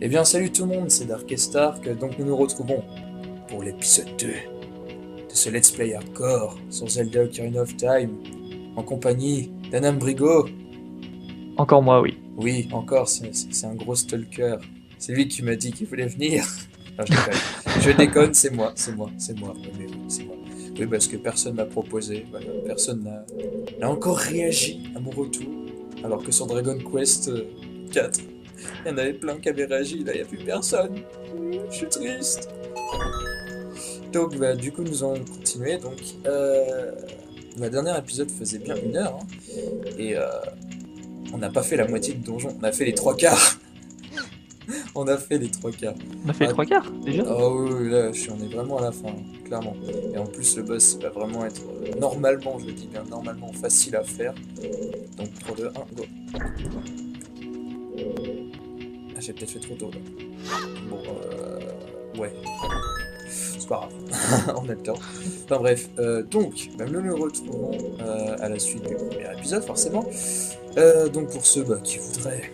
Eh bien salut tout le monde, c'est Darkest Stark, donc nous nous retrouvons pour l'épisode 2 de ce Let's Play Hardcore sur Zelda Ocarina of Time, en compagnie d'Anam Brigo. Encore moi, oui. Oui, encore, c'est un gros stalker. C'est lui qui m'a dit qu'il voulait venir. Non, je déconne. Je déconne, c'est moi, c'est moi. Mais oui, c'est moi. Oui, parce que personne m'a proposé, voilà, personne n'a encore réagi à mon retour. Alors que sur Dragon Quest 4, il y en avait plein qui avaient réagi, là il n'y a plus personne. Je suis triste. Donc bah, du coup nous allons continuer. Donc le dernier épisode faisait bien 1 heure, hein, et on n'a pas fait la moitié du donjon, on a fait les trois quarts. On a fait les trois quarts. On a fait les Ah, trois quarts, déjà? oh oui, oui, là on est vraiment à la fin, hein, clairement. Et en plus le boss il va vraiment être normalement, je dis bien normalement, facile à faire. Donc 3, 2, 1, go. Ah, j'ai peut-être fait trop tôt là. Bon ouais. C'est pas grave, on a le temps. Enfin bref, donc, bah, nous nous retrouvons à la suite du premier épisode, forcément. Donc pour ceux qui voudraient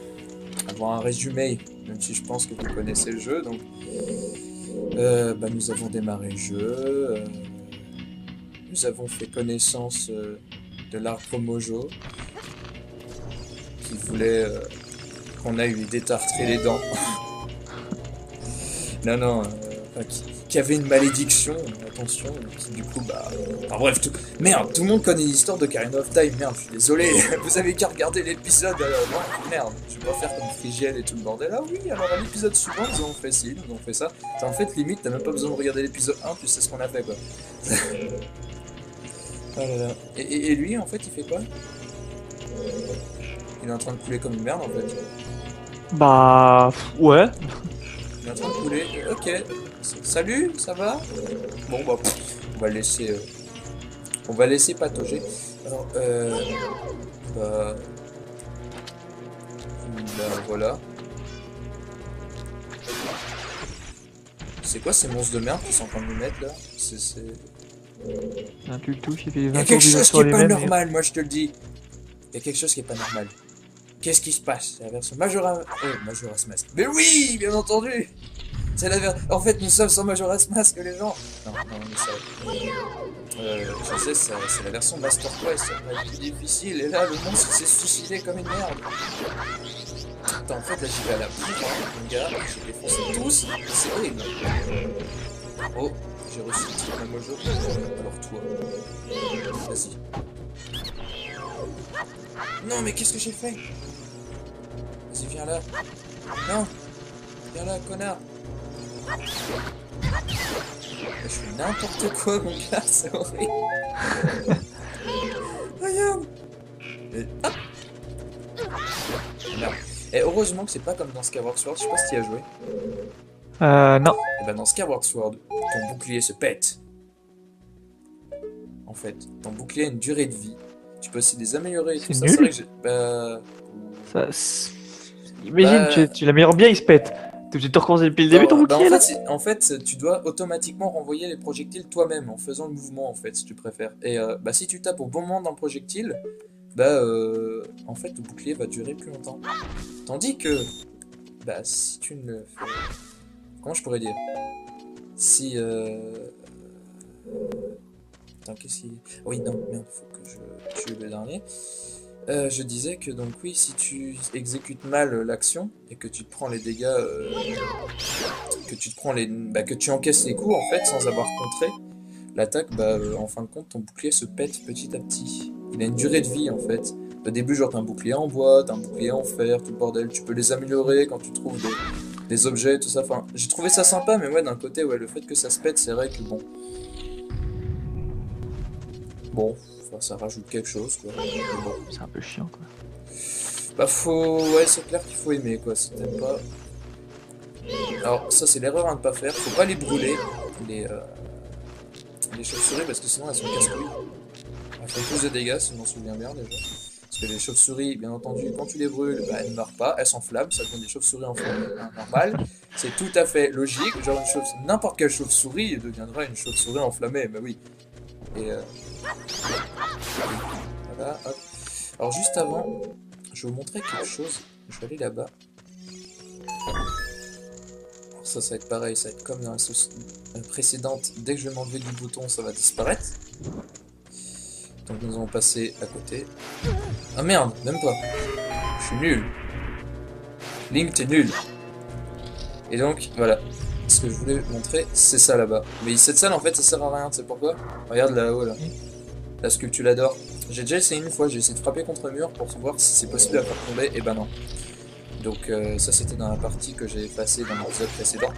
avoir un résumé, même si je pense que vous connaissez le jeu, donc nous avons démarré le jeu, nous avons fait connaissance de l'arbre Mojo, qui voulait qu'on aille lui détartrer les dents. Non, non, qui avait une malédiction, attention, qui du coup, enfin bref, merde, tout le monde connaît l'histoire de Ocarina of Time, merde, je suis désolé, vous avez qu'à regarder l'épisode, non, merde, je vais pas faire comme Frigiel et tout le bordel, ah oui, alors à l'épisode suivant, nous avons fait ci, nous avons fait ça, en fait, limite, t'as même pas besoin de regarder l'épisode 1, tu sais ce qu'on a fait, quoi. Oh là là. Et lui, en fait, il fait quoi? Il est en train de couler comme une merde, en fait. Bah, ouais. Il est en train de couler, ok. Salut, ça va? Bon, bah, on va le laisser... on va laisser patauger. Alors, bah... voilà. C'est quoi ces monstres de merde qui sont en train de nous mettre, là? Un tu le touches, il fait Il y a 20 tours quelque du jeu chose qui sur est les pas mêmes et... normal, moi je te le dis. Il y a quelque chose qui est pas normal. Qu'est-ce qui se passe? C'est la version Majora's Mask. Mais oui, bien entendu! C'est la version... En fait, nous sommes sans Majora's Mask, les gens! Non, non, mais ça... je sais, c'est la version Master Quest, ça va être plus difficile, et là, le monstre s'est suicidé comme une merde. Putain, en fait, là, j'y vais à la bourre, hein, mon gars, j'ai défoncé tous, c'est horrible. Oh, j'ai reçu le truc à Mojo. Alors toi, vas-y. Non, mais qu'est-ce que j'ai fait? Vas-y, viens là. Non, viens là, connard. Je fais n'importe quoi, mon gars, c'est horrible. Regarde. Et hop. Merde. Et heureusement que c'est pas comme dans Skyward Sword, je sais pas si tu y as joué. non. Et dans Skyward Sword, ton bouclier se pète. En fait, ton bouclier a une durée de vie. Tu peux aussi les améliorer et tout C'est ça. C'est vrai nul. que j'ai... Bah... Ça, imagine, Bah... tu l'améliores bien, il se pète. T'es obligé de te recommencer depuis le début, ton Non, bouclier, là? en fait, tu dois automatiquement renvoyer les projectiles toi-même en faisant le mouvement, en fait, si tu préfères. Et si tu tapes au bon moment dans le projectile, en fait, le bouclier va durer plus longtemps. Tandis que, si tu ne le fais... Comment je pourrais dire? Si, Attends, qu'est-ce qui... Oui, non, merde, faut que je tue le dernier. Je disais que donc oui, si tu exécutes mal l'action et que tu te prends les dégâts, que tu te prends que tu encaisses les coups en fait sans avoir contré l'attaque, en fin de compte ton bouclier se pète petit à petit. Il a une durée de vie en fait. Au début, genre t'as un bouclier en bois, t'as un bouclier en fer, tout le bordel. Tu peux les améliorer quand tu trouves des objets, tout ça. Enfin, j'ai trouvé ça sympa, mais ouais, d'un côté, ouais, le fait que ça se pète, c'est vrai que bon, enfin, ça rajoute quelque chose quoi. Mais bon. C'est un peu chiant, quoi. Ouais, c'est clair qu'il faut aimer, quoi, si t'aimes pas. Alors, ça, c'est l'erreur à ne pas faire. Faut pas les brûler, les chauves-souris, parce que sinon, elles sont casse-couilles. Elles font plus de dégâts, si je m'en souviens bien, déjà. Parce que les chauves-souris, bien entendu, quand tu les brûles, elles ne meurent pas, elles s'enflamment, ça devient des chauves-souris normales. C'est tout à fait logique. Genre, n'importe quelle chauve-souris deviendra une chauve-souris enflammée, bah oui. Et voilà, hop. Alors, juste avant, je vais vous montrer quelque chose. Je vais aller là-bas. ça va être pareil, ça va être comme dans la sauce précédente. Dès que je vais m'enlever du bouton, ça va disparaître. Donc nous allons passer à côté. Ah merde, même pas. Je suis nul. Link, t'es nul. Et donc, voilà. Ce que je voulais montrer, c'est ça là-bas. Mais cette salle, en fait, ça sert à rien, tu sais pourquoi? Regarde là-haut, là. La sculpture d'or. J'ai déjà essayé une fois, j'ai essayé de frapper contre le mur pour voir si c'est possible de la faire tomber, et ben non. Donc ça, c'était dans la partie que j'ai effacée dans l'épisode précédent.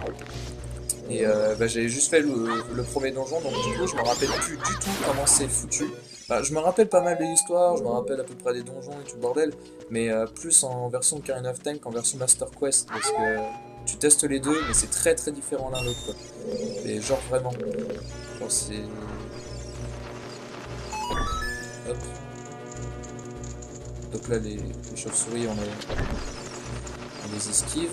Et bah, j'ai juste fait le premier donjon, donc du coup, je me rappelle plus du tout comment c'est foutu. Bah, je me rappelle pas mal de l'histoire, je me rappelle à peu près des donjons et tout le bordel, mais plus en version Ocarina of Time qu'en version Master Quest, parce que tu testes les deux, mais c'est très très différent l'un l'autre, quoi. Et genre vraiment. Genre c'est... Hop. Donc là, les chauves-souris, on les esquive.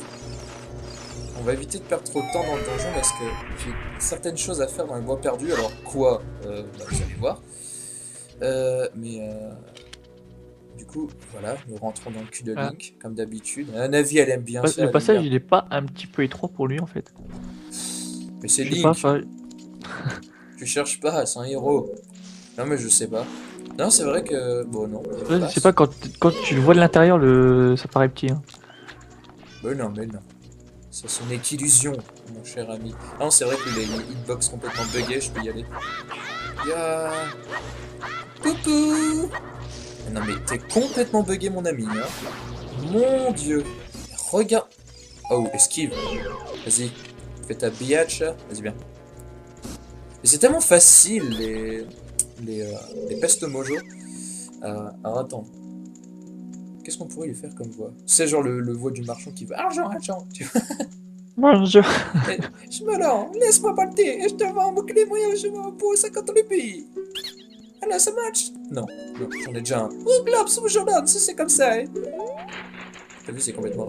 On va éviter de perdre trop de temps dans le donjon parce que j'ai certaines choses à faire dans le bois perdu. Alors quoi bah, vous allez voir. Du coup, voilà, nous rentrons dans le cul de Link, comme d'habitude. Navi, elle aime bien ça. Le passage, il est pas un petit peu étroit pour lui en fait. Mais c'est Link. Tu cherches pas, c'est un héros. Non mais je sais pas. Non, c'est vrai que... Bon, non. Je sais pas, quand tu le vois de l'intérieur, ça paraît petit. Hein. Mais non. Ça, ce n'est qu'illusion, mon cher ami. Non, c'est vrai que les hitbox complètement buggés, je peux y aller. Ya. Coucou. Non mais t'es complètement buggé, mon ami. Hein. Mon dieu. Regarde. Oh, esquive. Vas-y. Fais ta biatch. Vas-y, bien. Mais c'est tellement facile, les pestes mojo. Alors attends. Qu'est-ce qu'on pourrait lui faire comme voix? C'est genre le voix du marchand qui va argent, tu vois. Bonjour. Je me lance, laisse-moi partir et je te vends mon clé moyen pour 50 pays. Alors ça match? Non, j'en ai déjà un. Oh, globe, Jordan, c'est comme ça. Hein. T'as vu, c'est complètement...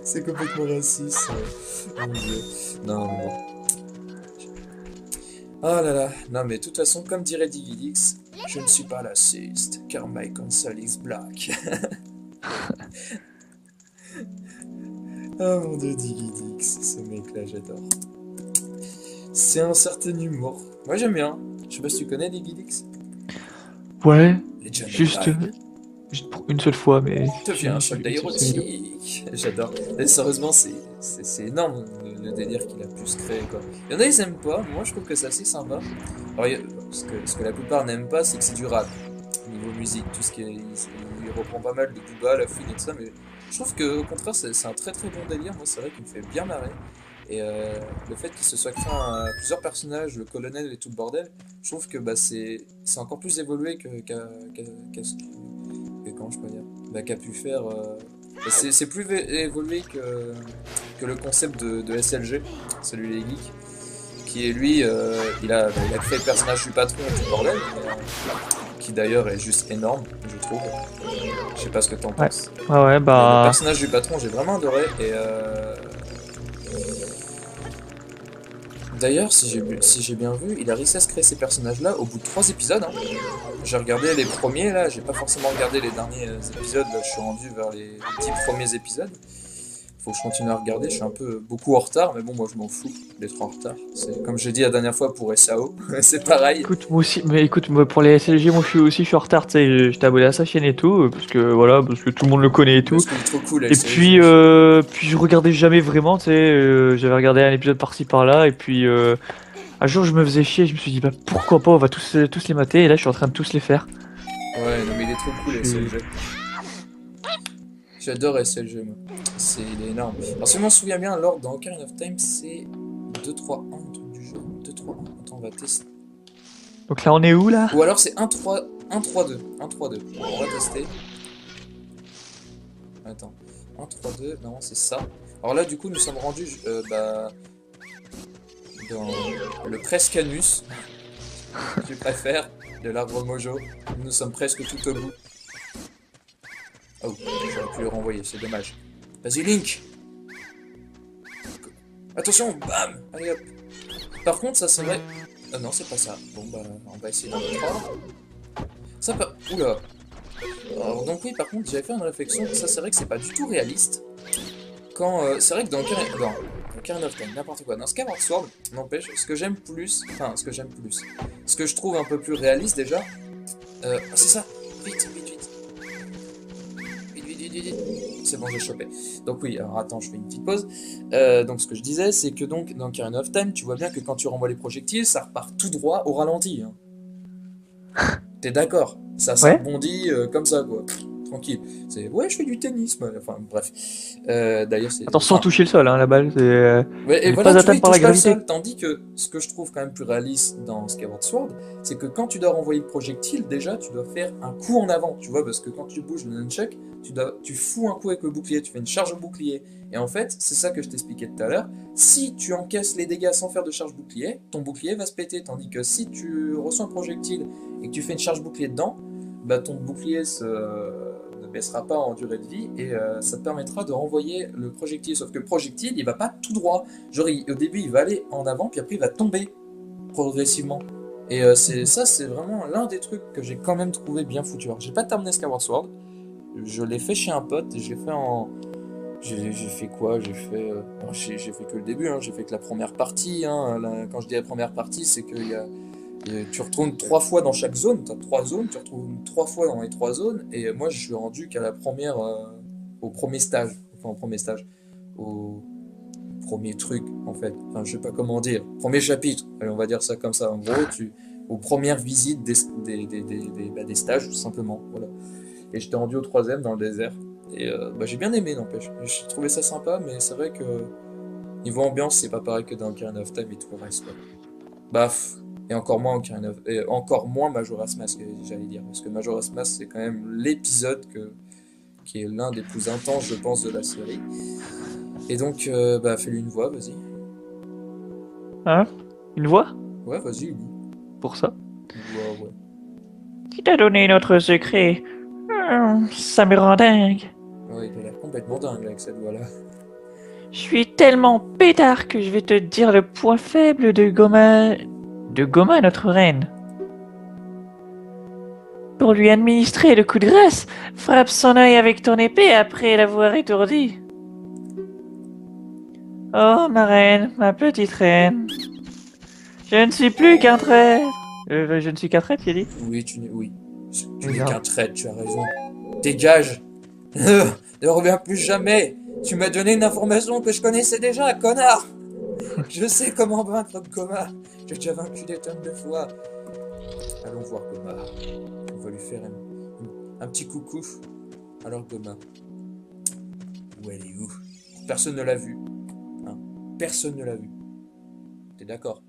c'est complètement raciste. Mon dieu. Non, mais bon. Oh là là. Non, mais de toute façon, comme dirait Digidix, je ne suis pas raciste, car my console is black. Oh mon dieu, Digidix, ce mec-là, j'adore. C'est un certain humour. Moi, j'aime bien. Je sais pas si tu connais Digidix. Ouais, juste pour une seule fois, mais... Tu deviens un soldat érotique. J'adore. Sérieusement, c'est énorme le délire qu'il a pu se créer, quoi. Il y en a, ils aiment pas. Moi, je trouve que c'est assez sympa. Alors, ce que la plupart n'aiment pas, c'est que c'est du rap. Niveau musique, tout ce qui est... Il reprend pas mal de Booba, la fouine et tout ça, mais je trouve que au contraire, c'est un très très bon délire. Moi, c'est vrai qu'il me fait bien marrer. Et le fait qu'il se soit créé plusieurs personnages, le colonel et tout le bordel, je trouve que bah, c'est encore plus évolué comment je peux dire, bah, qu'a pu faire. C'est plus évolué que le concept de SLG, celui des geeks, qui est lui, il a créé le personnage du patron et tout le bordel, qui d'ailleurs est juste énorme, je trouve. Je sais pas ce que t'en penses. Ouais, bah... Le personnage du patron, j'ai vraiment adoré, et d'ailleurs, si j'ai bien vu, il a réussi à se créer ces personnages-là au bout de 3 épisodes. Hein. J'ai regardé les premiers, là, j'ai pas forcément regardé les derniers épisodes, là, je suis rendu vers les 10 premiers épisodes. Faut que je continue à regarder, je suis un peu beaucoup en retard, mais bon, moi je m'en fous d'être en retard. C'est comme j'ai dit la dernière fois pour SAO, c'est pareil. Écoute, moi aussi, mais écoute, moi, pour les SLG, moi je suis en retard, tu sais, j'étais abonné à sa chaîne et tout, parce que voilà, parce que tout le monde le connaît et tout. Parce que c'est trop cool, et puis je regardais jamais vraiment, tu sais, j'avais regardé un épisode par-ci par-là, et puis un jour je me faisais chier, je me suis dit, bah pourquoi pas, on va tous les mater, et là je suis en train de tous les faire. Ouais, non mais il est trop cool, SLG. J'adore SLG, moi. Il est énorme. Alors, si je m'en souviens bien, l'ordre dans Ocarina of Time, c'est 2-3-1, un truc du genre. 2-3-1. Attends, on va tester. Donc là, on est où, là? Ou alors c'est 1-3-2. 1-3-2. On va tester. Attends. 1-3-2. Non, c'est ça. Alors là, du coup, nous sommes rendus dans le Prescanus. Je préfère. De l'arbre Mojo. Nous sommes presque tout au bout. Oh, j'aurais pu le renvoyer, c'est dommage. Vas-y, Link! Attention, bam! Allez hop! Par contre, ça c'est vrai. Ah non, c'est pas ça. Bon, bah, on va essayer dans notre ordre. Ça peut. Oula! Alors, donc, oui, par contre, j'avais fait une réflexion. Ça, c'est vrai que c'est pas du tout réaliste. Quand. C'est vrai que dans Ocarina of Time, n'importe quoi. Dans Skyward Sword, n'empêche, ce que j'aime plus, ce que je trouve un peu plus réaliste déjà, c'est ça, vite. C'est bon, j'ai chopé. Donc oui, alors attends, je fais une petite pause. Donc ce que je disais, c'est que donc dans Ocarina of Time, tu vois bien que quand tu renvoies les projectiles, ça repart tout droit au ralenti. Hein. T'es d'accord? Ça Ouais. rebondit comme ça, quoi. Tranquille. C'est ouais, je fais du tennis, moi. Enfin bref. D'ailleurs, c'est. Attends, sans Enfin, toucher le sol, hein, la balle, ouais, et elle n'est voilà, pas tu vois, il atteinte par la touche pas le gravité. sol. Tandis que ce que je trouve quand même plus réaliste dans Skyward Sword, c'est que quand tu dois renvoyer le projectile, déjà, tu dois faire un coup en avant, tu vois, parce que quand tu bouges le nunchuck, tu fous un coup avec le bouclier, tu fais une charge au bouclier. Et en fait, c'est ça que je t'expliquais tout à l'heure. Si tu encaisses les dégâts sans faire de charge bouclier, ton bouclier va se péter. Tandis que si tu reçois un projectile et que tu fais une charge bouclier dedans, bah ton bouclier ne baissera pas en durée de vie et ça te permettra de renvoyer le projectile. Sauf que le projectile, il va pas tout droit. Genre, au début, il va aller en avant, puis après, il va tomber progressivement. Et c'est vraiment l'un des trucs que j'ai quand même trouvé bien foutu. Alors, j'ai pas terminé Skyward Sword. Je l'ai fait chez un pote et j'ai fait en. J'ai fait quoi? J'ai fait que le début, hein. J'ai fait que la première partie. Hein. Quand je dis la première partie, c'est qu'il y a. Et tu retournes 3 fois dans chaque zone, tu as 3 zones, tu retournes 3 fois dans les 3 zones, et moi je suis rendu qu'à la première, au premier stage, au premier truc en fait, enfin je sais pas comment dire, premier chapitre, allez on va dire ça comme ça, en gros, aux premières visites des stages tout simplement, voilà. Et j'étais rendu au troisième dans le désert, et j'ai bien aimé n'empêche, j'ai trouvé ça sympa, mais c'est vrai que niveau ambiance c'est pas pareil que dans Ocarina of Time et tout le reste quoi. Baf. Et encore moins et encore moins Majora's Mask, j'allais dire. Parce que Majora's Mask, c'est quand même l'épisode qui est l'un des plus intenses, je pense, de la série. Et donc, fais-lui une voix, vas-y. Hein? Une voix? Ouais, vas-y, lui. Pour ça. Une voix, ouais. Qui t'a donné notre secret? Ça me rend dingue. Ouais, il a l'air complètement dingue avec cette voix-là. Je suis tellement pétard que je vais te dire le point faible de Goma. De Goma, notre reine. Pour lui administrer le coup de grâce, frappe son œil avec ton épée après l'avoir étourdi. Oh, ma reine, ma petite reine. Je ne suis plus qu'un traître. Je ne suis qu'un traître, il dit. Oui, oui. Tu n'es Bizarre. qu'un traître, tu as raison. Dégage. Ne reviens plus jamais. Tu m'as donné une information que je connaissais déjà, connard. Je sais comment vaincre Goma. J'ai déjà vaincu des tonnes de fois. Allons voir Goma. On va lui faire un petit coucou. Alors Goma. Où elle est où? Personne ne l'a vue. Hein? Personne ne l'a vue. T'es d'accord?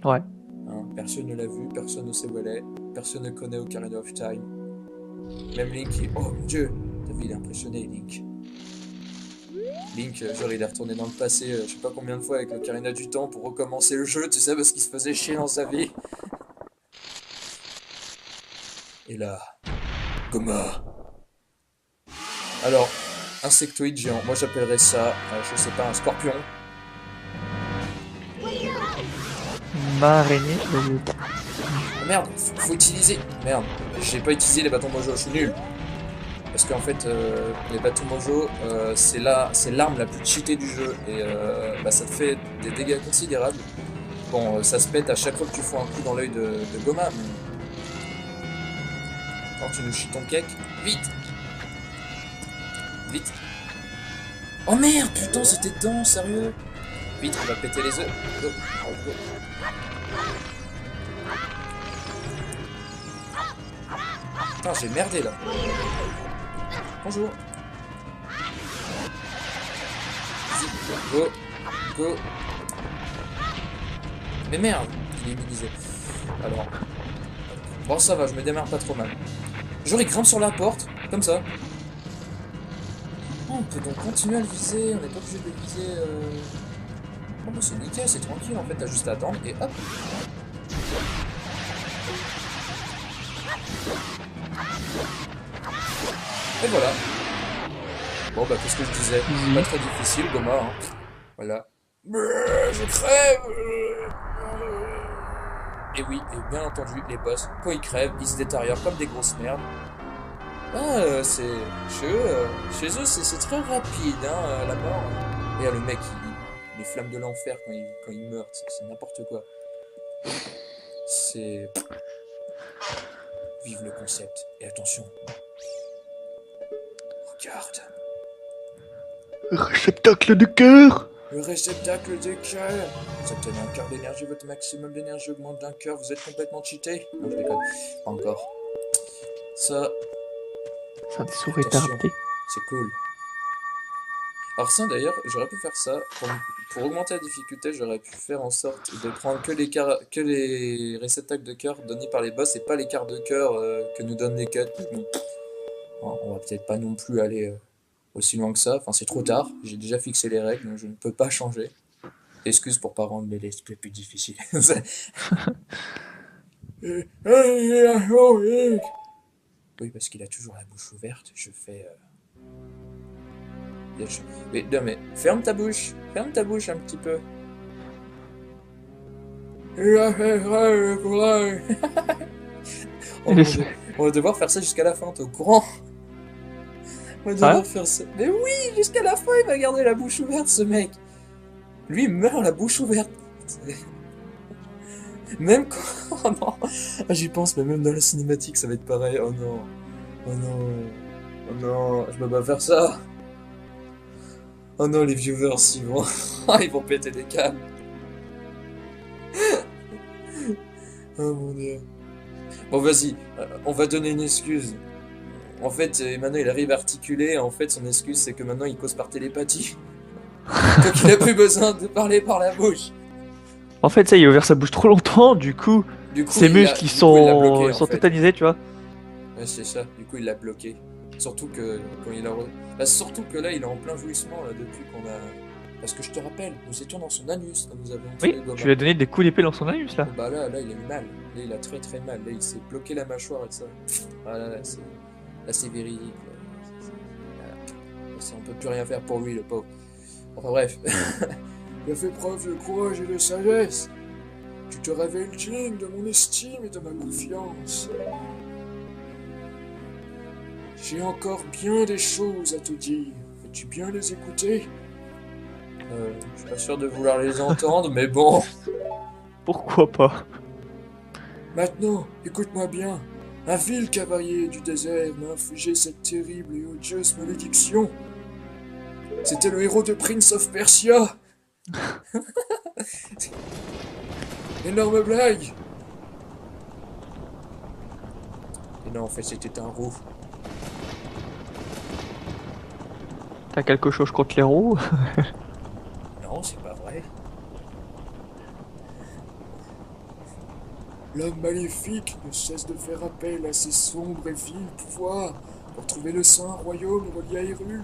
Ouais. Hein? Personne ne l'a vue, personne ne sait où elle est. Personne ne connaît Ocarina of Time. Même Link qui... Oh mon dieu! T'as vu, il est impressionné, Link. Link, genre il est retourné dans le passé, je sais pas combien de fois avec l'Ocarina du Temps pour recommencer le jeu, tu sais, parce qu'il se faisait chier dans sa vie. Et là, Goma. Alors, insectoïde géant, moi j'appellerais ça, je sais pas, un scorpion. Ma araignée. Oh, merde, faut utiliser. Merde, j'ai pas utilisé les bâtons mojo, je suis nul. Parce qu'en fait, les bâtons mojo, c'est l'arme la plus cheatée du jeu. Et ça te fait des dégâts considérables. Bon, ça se pète à chaque fois que tu fous un coup dans l'œil de Goma, mais... Quand tu nous chies ton cake, vite! Vite! Oh merde, putain, c'était dedans, sérieux! Vite, on va péter les œufs. Go, go. Putain, j'ai merdé là. Bonjour. Vas-y, go, go. Mais merde, il est immunisé. Alors, bon ça va, je me démarre pas trop mal. Genre il grimpe sur la porte, comme ça. Oh, on peut donc continuer à le viser, on n'est pas obligé de le viser. Oh bah c'est nickel, c'est tranquille en fait, t'as juste à attendre et hop. Et voilà. Bon bah qu'est-ce que je disais? Pas très difficile, Goma, hein. Voilà. Je crève. Et oui, et bien entendu, les boss, quand ils crèvent, ils se détériorent comme des grosses merdes. Ah, chez eux, c'est très rapide, hein, la mort. Et le mec, les flammes de l'enfer quand il meurt, c'est n'importe quoi. C'est... Vive le concept. Et attention. Regarde. Réceptacle de cœur. Le réceptacle de cœur. Vous obtenez un cœur d'énergie, votre maximum d'énergie augmente d'un cœur, vous êtes complètement cheaté. Non, je déconne. Pas encore. Ça, Ça te sous attention, retardé. c'est cool. Alors ça d'ailleurs, j'aurais pu faire ça. Pour augmenter la difficulté, j'aurais pu faire en sorte de prendre que les réceptacles de cœur donnés par les boss et pas les cartes de cœur que nous donnent les quêtes. Bon, on va peut-être pas non plus aller aussi loin que ça. Enfin, c'est trop tard. J'ai déjà fixé les règles, donc je ne peux pas changer. Excuse pour pas rendre les let's play plus difficiles. Oui, parce qu'il a toujours la bouche ouverte. Je fais... Mais, non, mais ferme ta bouche un petit peu. On va devoir faire ça jusqu'à la fin, t'es au courant? On va devoir faire ça. Mais oui, jusqu'à la fin, il va garder la bouche ouverte, ce mec. Lui, il meurt la bouche ouverte. Même quand... Oh non, j'y pense, mais même dans la cinématique, ça va être pareil. Oh non. Oh non. Oh non, je peux pas faire ça. Oh non, les viewers, ils vont péter des câbles. Oh mon dieu. Bon, vas-y, on va donner une excuse. En fait, maintenant il arrive à articuler. En fait, son excuse, c'est que maintenant il cause par télépathie. Donc il a plus besoin de parler par la bouche. En fait, ça, il a ouvert sa bouche trop longtemps, du coup ses muscles, ils sont tétanisés, tu vois. Ouais, c'est ça, du coup il l'a bloqué. Surtout que quand il a... surtout que là, il est en plein jouissement, là, depuis qu'on a... Parce que je te rappelle, nous étions dans son anus quand nous avions tué Oui, Goma. tu lui as donné des coups d'épée dans son anus, là. Bah là, il a eu mal. Là, il a très très mal. Là, il s'est bloqué la mâchoire et ça. Ah là, c'est véridique. Là, on peut plus rien faire pour lui, le pauvre. Enfin bref. Il a fait preuve de courage et de sagesse. Tu te révèles digne de mon estime et de ma confiance. J'ai encore bien des choses à te dire. Veux-tu bien les écouter? Je suis pas sûr de vouloir les entendre, mais bon. Pourquoi pas? Maintenant, écoute-moi bien. Un vil cavalier du désert m'a infligé cette terrible et odieuse malédiction. C'était le héros de Prince of Persia. Énorme blague. Et non, en fait, c'était un roux. T'as quelque chose contre les roues? Non, c'est pas vrai. L'homme maléfique ne cesse de faire appel à ses sombres et vils pouvoirs pour trouver le Saint Royaume relié à Hyrule.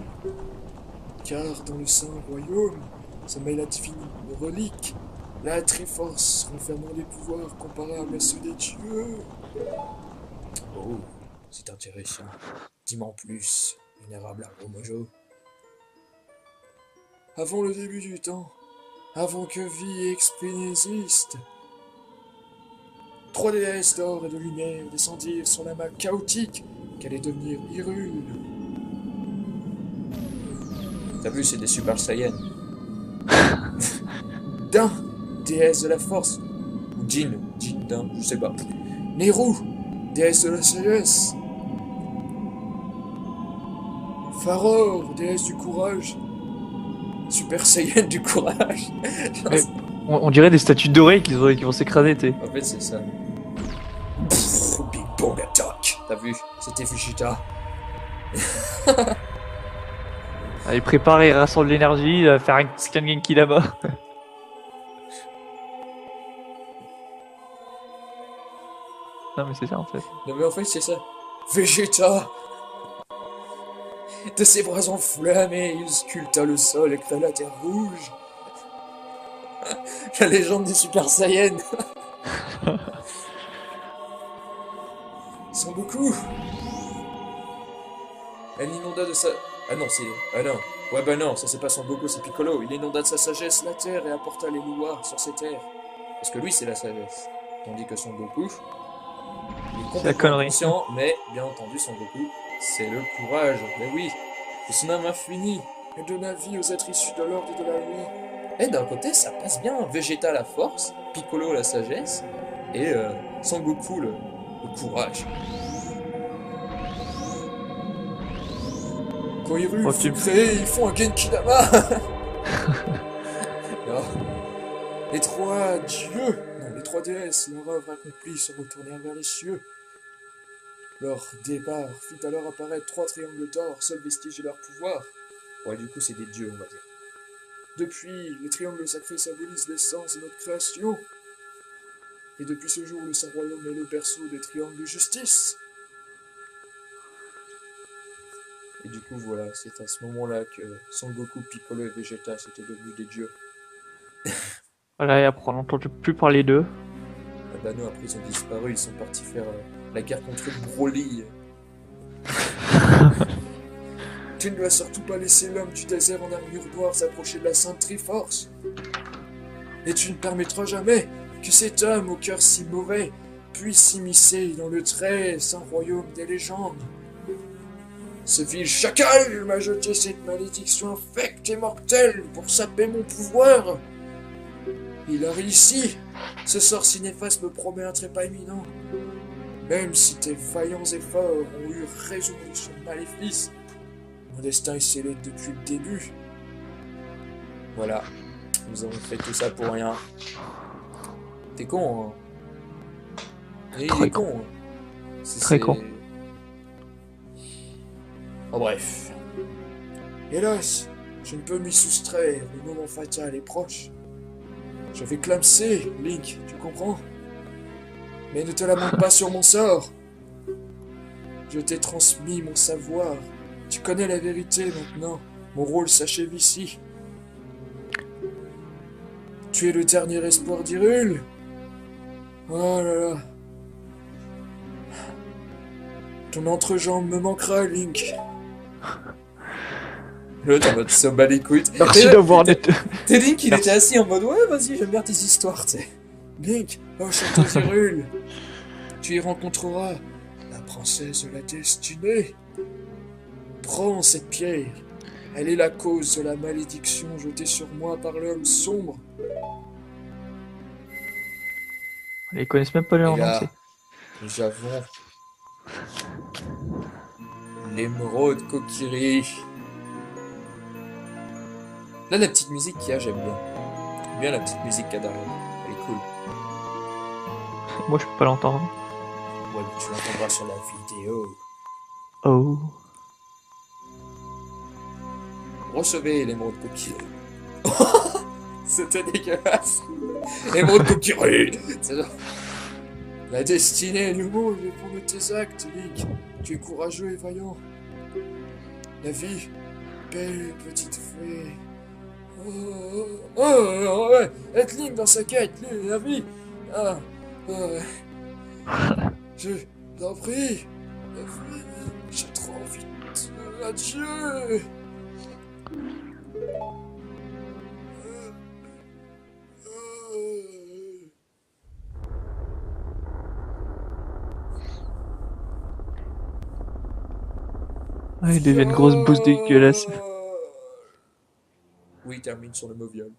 Car dans le Saint Royaume sommeille la divine relique, la Triforce renfermant des pouvoirs comparables à ceux des dieux. Oh, c'est intéressant. Dis-moi en plus, vénérable Aromojo. Avant le début du temps, avant que vie et esprit n'existent, 3 déesses d'or et de lumière descendirent sur la map chaotique qu'allait devenir Hyrule. T'as vu, c'est des Super Saiyans. D'un, déesse de la force. Ou Jin d'un, je sais pas. Neru, déesse de la sagesse. Faror, déesse du courage. Super Saiyan du courage. On dirait des statues dorées qui vont s'écraser, t'es. En fait, c'est ça. Big Bang Attack. T'as vu, c'était Vegeta. Allez, préparer, rassemble l'énergie, faire un scan Genki là-bas. Non, mais c'est ça en fait. Non, mais en fait, c'est ça. Vegeta. De ses bras enflammés, il sculpta le sol et créa la terre rouge. La légende des Super Saiyans. Son Goku. Elle inonda de sa... Ah non, c'est... Ah non. Ouais, bah non, ça c'est pas Son Goku, c'est Piccolo. Il inonda de sa sagesse la terre et apporta les lois sur ces terres. Parce que lui, c'est la sagesse. Tandis que Son Goku... Il est complètement conscient, mais bien entendu, Son Goku, c'est le courage. Mais oui, de son âme infinie, elle donna vie aux êtres issus de l'ordre et de la loi. Et d'un côté, ça passe bien. Vegeta la force, Piccolo la sagesse, et Sangoku le courage. Quand Hyrule Oh, fut créé, ils font un Genkidama. Alors, les trois dieux, non, les trois déesses, leur œuvre accomplie, se retournèrent vers les cieux. Leur départ fit alors apparaître 3 triangles d'or, seul vestige de leur pouvoir. Ouais, du coup, c'est des dieux, on va dire. Depuis, les triangles sacrés symbolisent l'essence de notre création. Et depuis ce jour, le Saint-Royaume est le berceau des triangles de justice. Et du coup, voilà, c'est à ce moment-là que Sangoku, Piccolo et Vegeta s'étaient devenus des dieux. Voilà, et après on n'entend plus parler d'eux. Ah bah non, après ils ont disparu, ils sont partis faire la guerre contre Broly. Tu ne dois surtout pas laisser l'homme du désert en armure noire s'approcher de la Sainte Triforce. Et tu ne permettras jamais que cet homme au cœur si mauvais puisse s'immiscer dans le très saint royaume des légendes. Ce vil chacal m'a jeté cette malédiction infecte et mortelle pour saper mon pouvoir. Il a réussi. Ce sort si néfaste me promet un trépas imminent. Même si tes vaillants efforts ont eu raison de son maléfice, mon destin est scellé depuis le début. Voilà. Nous avons fait tout ça pour rien. T'es con, hein? Il Très est con. Hein. Très con. Oh bref. Hélas, je ne peux m'y soustraire, le moment fatal est proche. Je vais clamser, Link, tu comprends? Mais ne te lamente pas sur mon sort. Je t'ai transmis mon savoir. Tu connais la vérité maintenant. Mon rôle s'achève ici. Tu es le dernier espoir d'Hyrule. Oh là là. Ton entrejambe me manquera, Link. L'autre en mode se bat les couilles. Merci d'avoir été. T'es Link, il était assis en mode ouais, vas-y, j'aime bien tes histoires, tu sais. Link, oh château d'Hyrule. Tu y rencontreras la princesse de la destinée. Prends cette pierre. Elle est la cause de la malédiction jetée sur moi par l'homme sombre. Ils connaissent même pas les Et noms là, entiers. nous avons l'émeraude Kokiri. Là, la petite musique qu'il y a, j'aime bien. J'aime bien la petite musique qu'il y a derrière. Elle est cool. Moi, je peux pas l'entendre. Ouais, mais tu l'entendras sur la vidéo. Oh. Recevez l'émeraude Kokiri. C'était dégueulasse. L'émeraude Kokiri. C'est genre... La destinée, le mot, répond de tes actes, Link. Tu es courageux et vaillant. La vie, belle petite fée. Ouais, être Link dans sa quête, la vie. Ah, ouais. Je t'en prie. J'ai trop envie de... Adieu. Ah, il devient une grosse bouse dégueulasse. Oui, il termine sur le mot viol.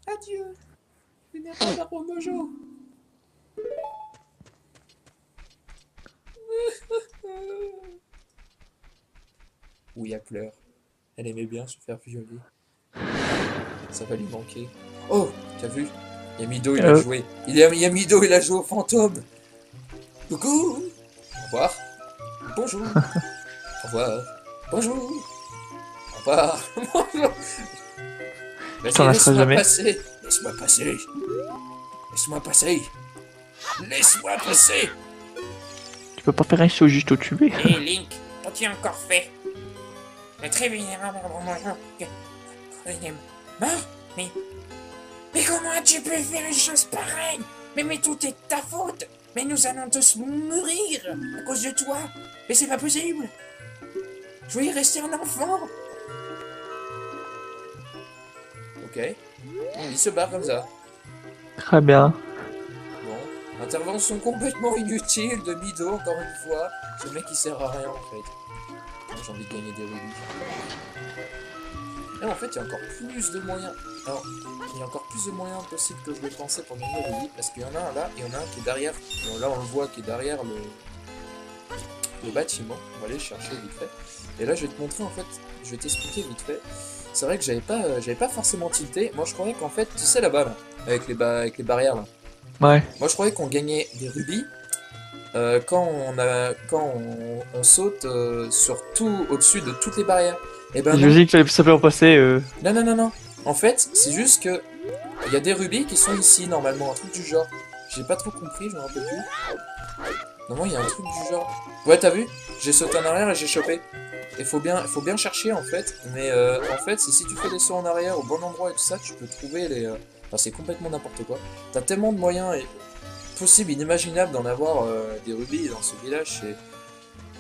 Adieu. Vénérable Armojo. Oui, elle pleure. Elle aimait bien se faire violer. Ça va lui manquer. Oh, t'as vu? Yamido, il a joué. Yamido, il a joué au fantôme. Coucou. Au revoir. Bonjour. Au revoir. Bonjour. Au revoir. Bonjour. T'en lâcheras jamais. Passer. Laisse-moi passer. Laisse-moi passer. Laisse-moi passer. Tu peux pas faire un saut juste au tuer. Hé Link, qu'as-tu encore fait? Le très vénérable bonjour. Il est mort? Mais comment as-tu pu faire une chose pareille? Mais tout est de ta faute. Mais nous allons tous mourir à cause de toi. Mais c'est pas possible. Je voulais rester un enfant. Ok. Il se barre comme ça. Très bien. Bon. Intervention complètement inutile de Mido, encore une fois. Ce mec il sert à rien en fait. Moi, j'ai envie de gagner des rubis. Là en fait il y a encore plus de moyens. Alors, il y a encore plus de moyens possibles que je le pensais pour gagner des rubis. Parce qu'il y en a un là, et il y en a un qui est derrière. Bon, là on le voit qui est derrière le bâtiment. On va aller le chercher vite fait. Et là je vais te montrer en fait, je vais t'expliquer vite fait. C'est vrai que j'avais pas forcément tilté. Moi je croyais qu'en fait, tu sais là-bas là, avec les barrières là. Ouais. Moi je croyais qu'on gagnait des rubis quand on saute sur tout au-dessus de toutes les barrières. Et ben Je non. dis que fallait simplement passer. Non, non, non, non. En fait, c'est juste que il y a des rubis qui sont ici normalement, un truc du genre. J'ai pas trop compris, je me rappelle plus. Normalement, il y a un truc du genre. Ouais, t'as vu? J'ai sauté en arrière et j'ai chopé. Il faut bien chercher en fait. Mais en fait, c'est si tu fais des sauts en arrière au bon endroit et tout ça, tu peux trouver les. Enfin, c'est complètement n'importe quoi. T'as tellement de moyens possibles, inimaginables d'en avoir des rubis dans ce village.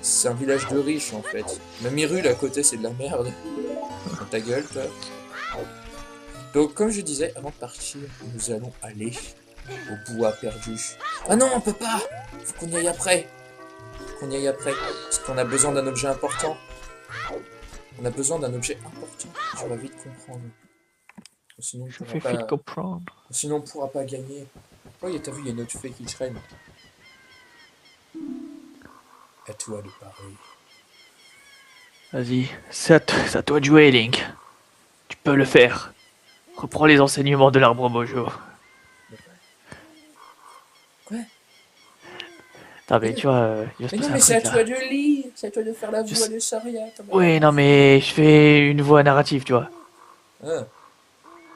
C'est un village de riches en fait. Même Hyrule à côté, c'est de la merde. Dans ta gueule, toi. Donc, comme je disais, avant de partir, nous allons aller au bois perdu. Ah non, on peut pas! Faut qu'on y aille après. Faut qu'on y aille après. Parce qu'on a besoin d'un objet important. On a besoin d'un objet important. Tu vas vite comprendre. Sinon, Je fais vite comprendre. Sinon, on pourra pas gagner. Oh, t'as vu, il y a une autre fée qui traîne. À toi de parler. Vas-y, c'est à toi de jouer, Link. Tu peux le faire. Reprends les enseignements de l'arbre mojo. Quoi? Non mais tu vois, il va se Mais non, passer un mais c'est à truc, toi là. de lire. C'est à toi de faire la voix de Saria. Oui, non mais je fais une voix narrative, tu vois. Ah.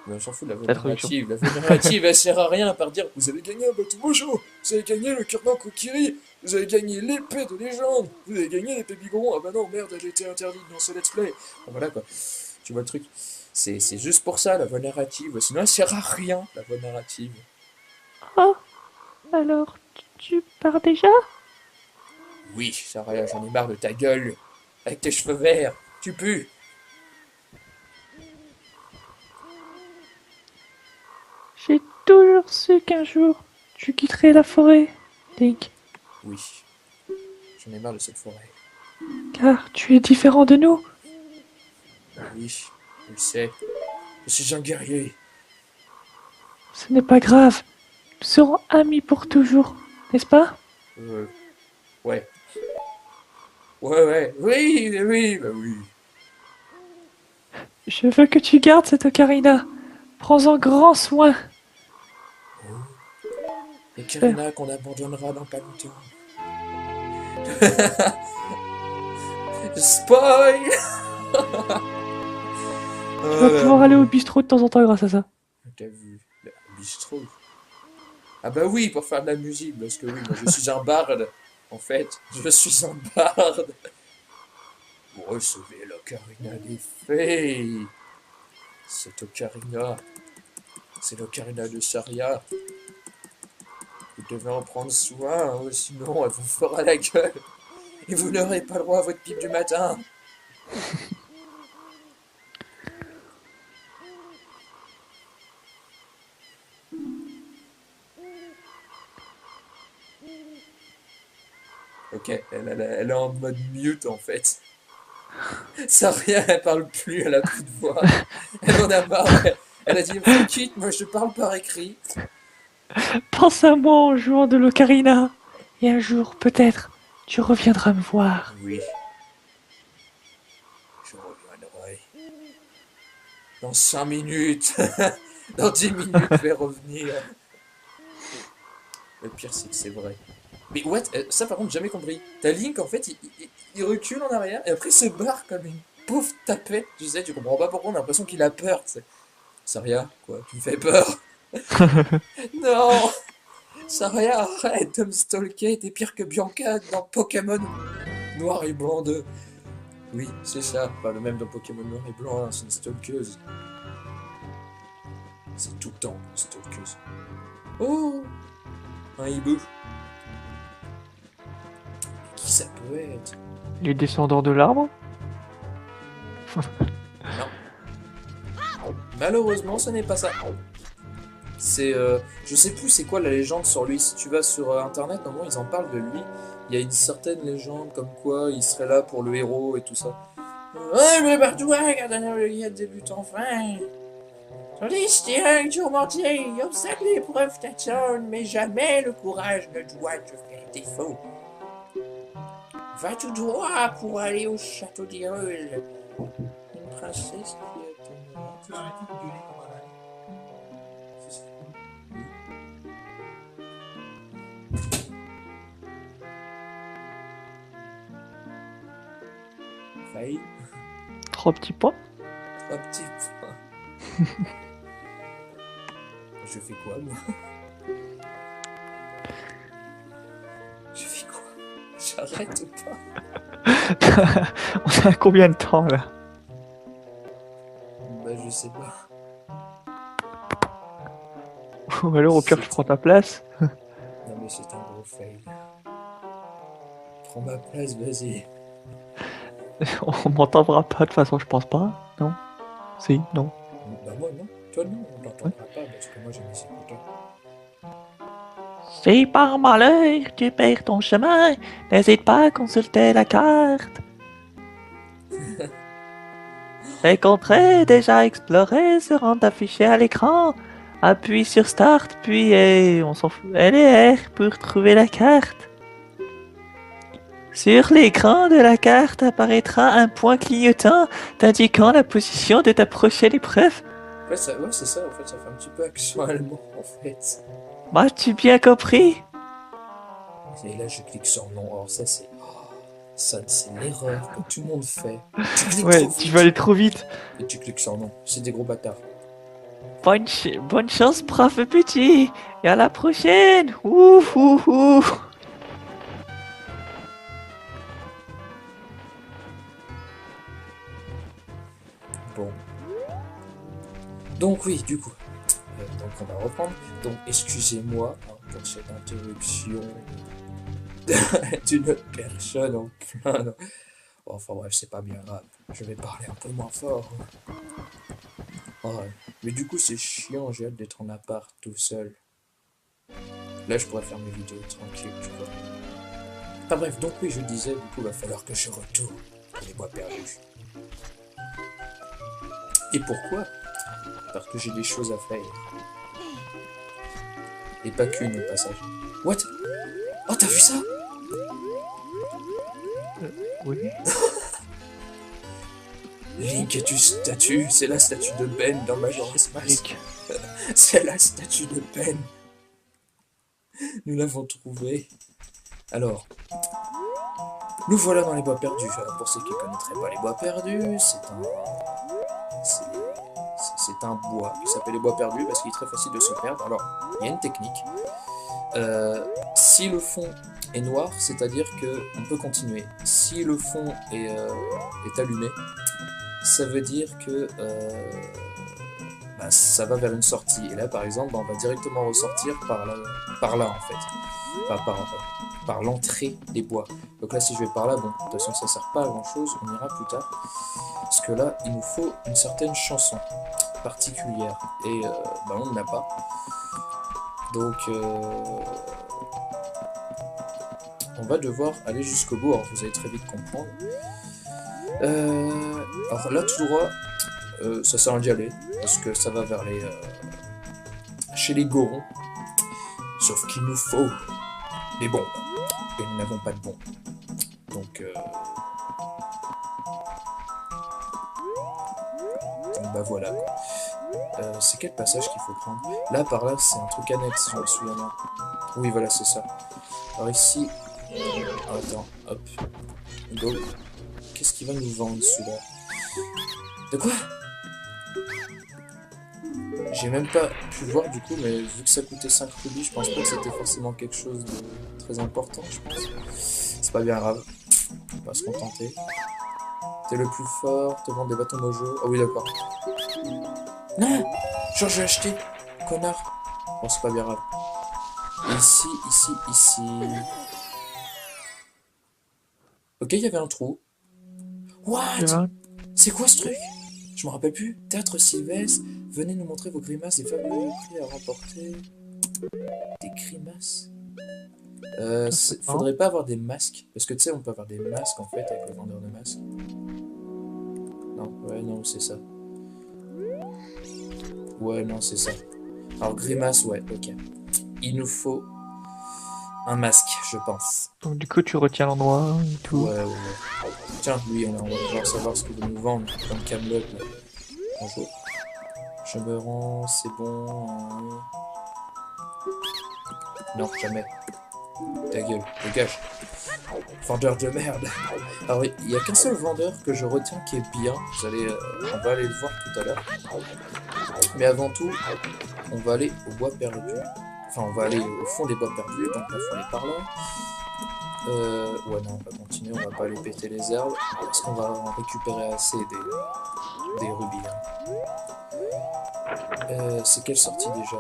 Mais on s'en fout de la voix Traduction. narrative. La voix narrative, elle sert à rien à part dire vous avez gagné un bateau mojo, vous avez gagné le cure Kokiri, vous avez gagné l'épée de légende, vous avez gagné l'épée bigoron. Ah bah non, merde, elle était interdite dans ce let's play. Enfin, voilà quoi. Tu vois le truc. C'est juste pour ça la voix narrative. Sinon, elle sert à rien, la voix narrative. Oh, alors tu pars déjà? Oui, Saria, j'en ai marre de ta gueule. Avec tes cheveux verts, tu pues. J'ai toujours su qu'un jour tu quitterais la forêt, Link. Oui. J'en ai marre de cette forêt. Car tu es différent de nous. Oui, je le sais. Je suis un guerrier. Ce n'est pas grave. Nous serons amis pour toujours, n'est-ce pas? Ouais. Ouais. Oui, bah oui. Je veux que tu gardes cette ocarina. Prends-en grand soin. Et Karina qu'on abandonnera dans pas longtemps. Spoil. Tu vas pouvoir aller au bistrot de temps en temps grâce à ça. T'as vu, le bistrot. Ah bah oui, pour faire de la musique, parce que oui, moi je suis un barde. En fait, je suis un barde. Pour recevoir l'ocarina des fées. Cette ocarina, c'est l'ocarina de Saria. Vous devez en prendre soin, hein, sinon elle vous fera la gueule. Et vous n'aurez pas le droit à votre pipe du matin. Ok, elle est en mode mute en fait. Saria, elle parle plus, elle a plus de voix. Elle en a marre. Elle a dit fuck it, moi je parle par écrit. Pense à moi en jouant de l'ocarina. Et un jour, peut-être, tu reviendras me voir. Oui. Je reviendrai. Dans 5 minutes. Dans 10 minutes, je vais revenir. Le pire, c'est que c'est vrai. Mais what? Ça, par contre, jamais compris. T'as Link, en fait, il recule en arrière et après il se barre comme une pauvre tapette. Tu sais, tu comprends pas pourquoi on a l'impression qu'il a peur. Tu sais. Saria, quoi, tu me fais peur. Non! Saria, arrête de me stalker. T'es pire que Bianca dans Pokémon Noir et Blanc 2. Oui, c'est ça. Enfin, le même dans Pokémon Noir et Blanc 1, c'est une stalkeuse. C'est tout le temps une stalkeuse. Oh! Un hibou. Qui ça peut être? Les descendants de l'arbre? Malheureusement, ce n'est pas ça. C'est, je sais plus c'est quoi la légende sur lui. Si tu vas sur internet, normalement ils en parlent de lui. Il y a une certaine légende comme quoi il serait là pour le héros et tout ça. Ouais, mais Bardouin, le guide débute enfin. Ton destin tourmenté, observe l'épreuve t'attend, mais jamais le courage ne doit te faire défaut. Va tout droit pour aller au château d'Hyrule. Une princesse qui est... Tu vas arrêter de gueuler comme un âne. Faille. 3 petits points. 3 petits points. Je fais quoi, moi? Je fais quoi? J'arrête ou pas? On a combien de temps là? Bah, je sais pas. Ou alors au pire je prends ta place. Non, mais c'est un gros fail. Prends ma place, vas-y. On m'entendra pas de toute façon, je pense pas. Non? Si, non. Bah, moi, non. Toi, non, on t'entendra pas parce que moi, j'ai mes écouteurs. Si par malheur tu perds ton chemin, n'hésite pas à consulter la carte. Les contrées déjà explorées seront affichées à l'écran. Appuie sur Start, puis on s'en fout. LR pour trouver la carte. Sur l'écran de la carte apparaîtra un point clignotant t'indiquant la position de ta prochaine épreuve. Ouais, c'est ça, en fait, ça fait un petit peu action allemand, en fait. M'as-tu bien compris? Et là, je clique sur non. Alors, ça, c'est. Oh, ça, c'est l'erreur que tout le monde fait. Tu cliques Ouais, trop tu vite vas aller trop vite. et tu cliques sur non. C'est des gros bâtards. Bonne chance, brave petit. Et à la prochaine. Ouh, ouh, ouh. Bon. Donc, oui, du coup. Donc, on va reprendre. Donc, excusez-moi hein, pour cette interruption d'une personne en plein. Bon, enfin, bref, c'est pas bien grave. Je vais parler un peu moins fort. Oh, ouais. Mais du coup, c'est chiant. J'ai hâte d'être en appart tout seul. Là, je pourrais faire mes vidéos tranquille, tu vois. Enfin bref, donc oui, je le disais, du coup, il va falloir que je retourne dans les bois perdus. Et pourquoi? Parce que j'ai des choses à faire. Et pas qu'une au passage. What? Oh, t'as vu ça? Oui. Link est une statue. C'est la statue de Ben dans Majora's Mask. Nick. C'est la statue de Ben. Nous l'avons trouvée. Alors, nous voilà dans les bois perdus. Alors, pour ceux qui ne connaîtraient pas les bois perdus, c'est un bois qui s'appelle les bois perdus parce qu'il est très facile de se perdre. Alors, il y a une technique. Si le fond est noir, c'est-à-dire qu'on peut continuer. Si le fond est allumé, ça veut dire que ça va vers une sortie. Et là, par exemple, on va directement ressortir par là en fait. Enfin, par l'entrée des bois. Donc là, si je vais par là, bon, de toute façon, ça sert pas à grand-chose, on ira plus tard. Parce que là, il nous faut une certaine chanson particulière. Et on ne l'a pas. Donc, on va devoir aller jusqu'au bout. Alors, vous allez très vite comprendre. Alors là, tout droit, ça sert à d'y aller. Parce que ça va vers chez les Gorons. Sauf qu'il nous faut des bombes. Et nous n'avons pas de bombes. Donc, bah voilà. C'est quel passage qu'il faut prendre? Là, par là, c'est un truc annexe, si je me souviens bien. Oui, voilà, c'est ça. Alors ici... Attends, hop. Go. Qu'est-ce qu'il va nous vendre, celui-là? De quoi? J'ai même pas pu voir, du coup, mais vu que ça coûtait 5 rubis, je pense pas que c'était forcément quelque chose de très important, je pense. C'est pas bien grave. On va se contenter. T'es le plus fort, te vendre des bâtons mojo. Ah oui, d'accord. Non! Genre, j'ai acheté, connard. Bon, c'est pas bien grave. Ici, ici. Ok, il y avait un trou. What? C'est quoi ce truc? Je me rappelle plus. Théâtre Sylvestre, venez nous montrer vos grimaces et fabuleux prix à remporter. Des grimaces. Faudrait pas avoir des masques. Parce que tu sais, on peut avoir des masques en fait avec le vendeur de masques. Non, ouais, non, c'est ça. Ouais, non, c'est ça. Alors, grimace, ouais, ok. Il nous faut un masque, je pense. Donc du coup, tu retiens l'endroit et tout. Ouais, ouais, ouais. Tiens, lui, on va pouvoir savoir ce qu'il veut nous vendre comme Camelot. Bonjour. Je me rends, c'est bon. Non, jamais. Ta gueule, dégage. Vendeur de merde. Alors, il n'y a qu'un seul vendeur que je retiens qui est bien. On va aller le voir tout à l'heure. Mais avant tout, on va aller au bois perdu. Enfin, on va aller au fond des bois perdus, donc il faut aller par là. Ouais, non, on va continuer, on va pas aller péter les herbes, parce qu'on va en récupérer assez des rubis. Hein. C'est quelle sortie déjà?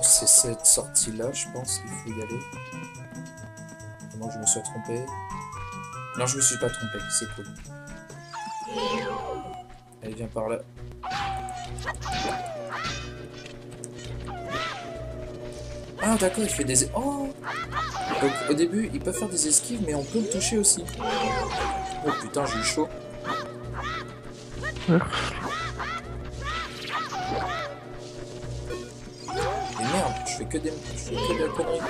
C'est cette sortie-là, je pense qu'il faut y aller. Comment je me suis trompé? Non, je me suis pas trompé, c'est cool. Allez, viens par là. Ah, d'accord, il fait des... Oh! Donc, au début, il peut faire des esquives, mais on peut le toucher aussi. Oh putain, j'ai eu chaud. Et merde, je fais que de la connerie.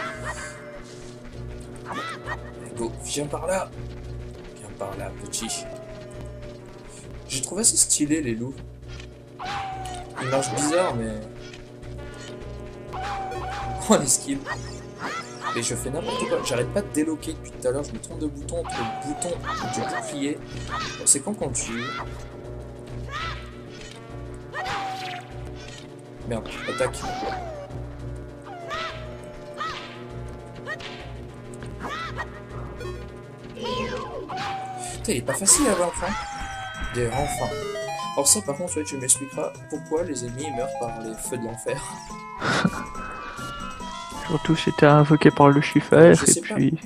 Allez, go, viens par là. Viens par là, petit. J'ai trouvé assez stylé les loups. Ils marchent bizarre, mais... Oh, les skills. Et je fais n'importe quoi. J'arrête pas de déloquer depuis tout à l'heure. Je me trompe de bouton entre le bouton du bouclier. C'est quand qu'on tue. Merde, attaque. Putain, il est pas facile à vaincre, hein. Enfin. Alors ça, par contre, tu m'expliqueras pourquoi les ennemis meurent par les feux de l'enfer. Surtout c'était invoqué par Lucifer et puis...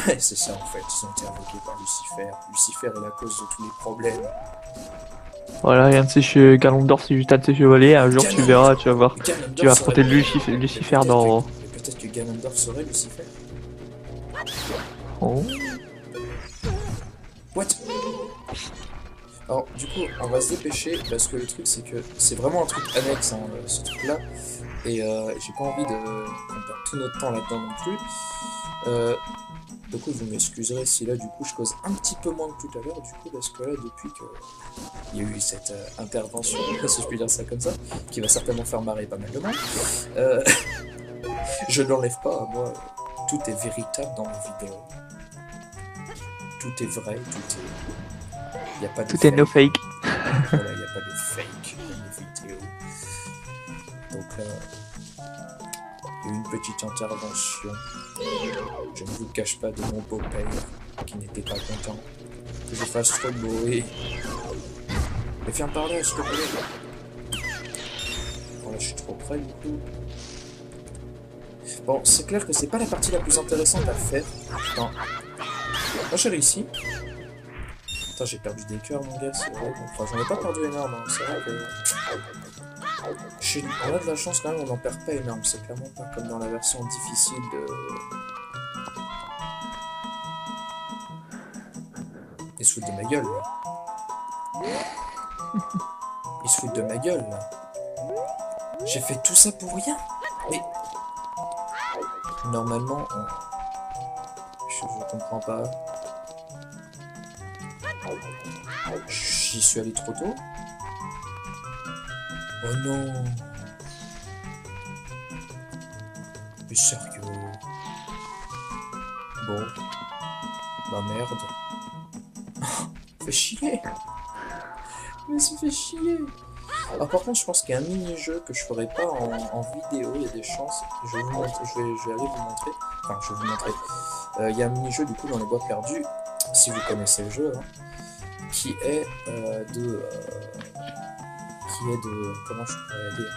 Ouais, c'est ça en fait, ils ont été invoqués par Lucifer. Lucifer est la cause de tous les problèmes. Voilà, rien de ces Ganondorf, c'est juste un de ses chevaliers, un jour tu verras, tu vas voir. Tu vas affronter Lucifer dans... Peut-être que Ganondorf serait Lucifer. Oh. What? Alors, du coup, on va se dépêcher parce que le truc, c'est que c'est vraiment un truc annexe, hein, ce truc-là. Et j'ai pas envie qu'on perde tout notre temps là-dedans non plus. Du coup, vous m'excuserez si là, du coup, je cause un petit peu moins que tout à l'heure, du coup, parce que là, depuis qu'il y a eu cette intervention, si je puis dire ça comme ça, qui va certainement faire marrer pas mal de monde, je ne l'enlève pas, moi, tout est véritable dans mes vidéos. Tout est vrai, tout est... Y a pas de tout fake. est no fake. Voilà, il n'y a pas de fake dans mes vidéos. Donc là, il y a eu une petite intervention. Je ne vous cache pas de mon beau-père qui n'était pas content que je fasse trop de bruit. Mais viens par là, s'il te plaît. Voilà, je suis trop près du coup. Bon, c'est clair que c'est pas la partie la plus intéressante à faire. Putain. Moi j'ai réussi. Putain, j'ai perdu des cœurs, mon gars, c'est vrai. Enfin, j'en ai pas perdu énorme, hein. C'est vrai que... On a de la chance quand même, on n'en perd pas énorme. C'est clairement pas comme dans la version difficile de... Ils se foutent de ma gueule, là. Ils se foutent de ma gueule, là. J'ai fait tout ça pour rien. Mais... Normalement, je comprends pas. J'y suis allé trop tôt. Oh non. Mais sérieux. Bon. Bah merde. Fait chier. Mais ça fait chier. Alors par contre, je pense qu'il y a un mini-jeu que je ferai pas en vidéo. Il y a des chances. Je vais vous montrer. Je vais aller vous montrer. Enfin, je vais vous montrer. Il y a un mini-jeu du coup dans les bois perdus. Si vous connaissez le jeu, hein, qui est de... Comment je pourrais dire?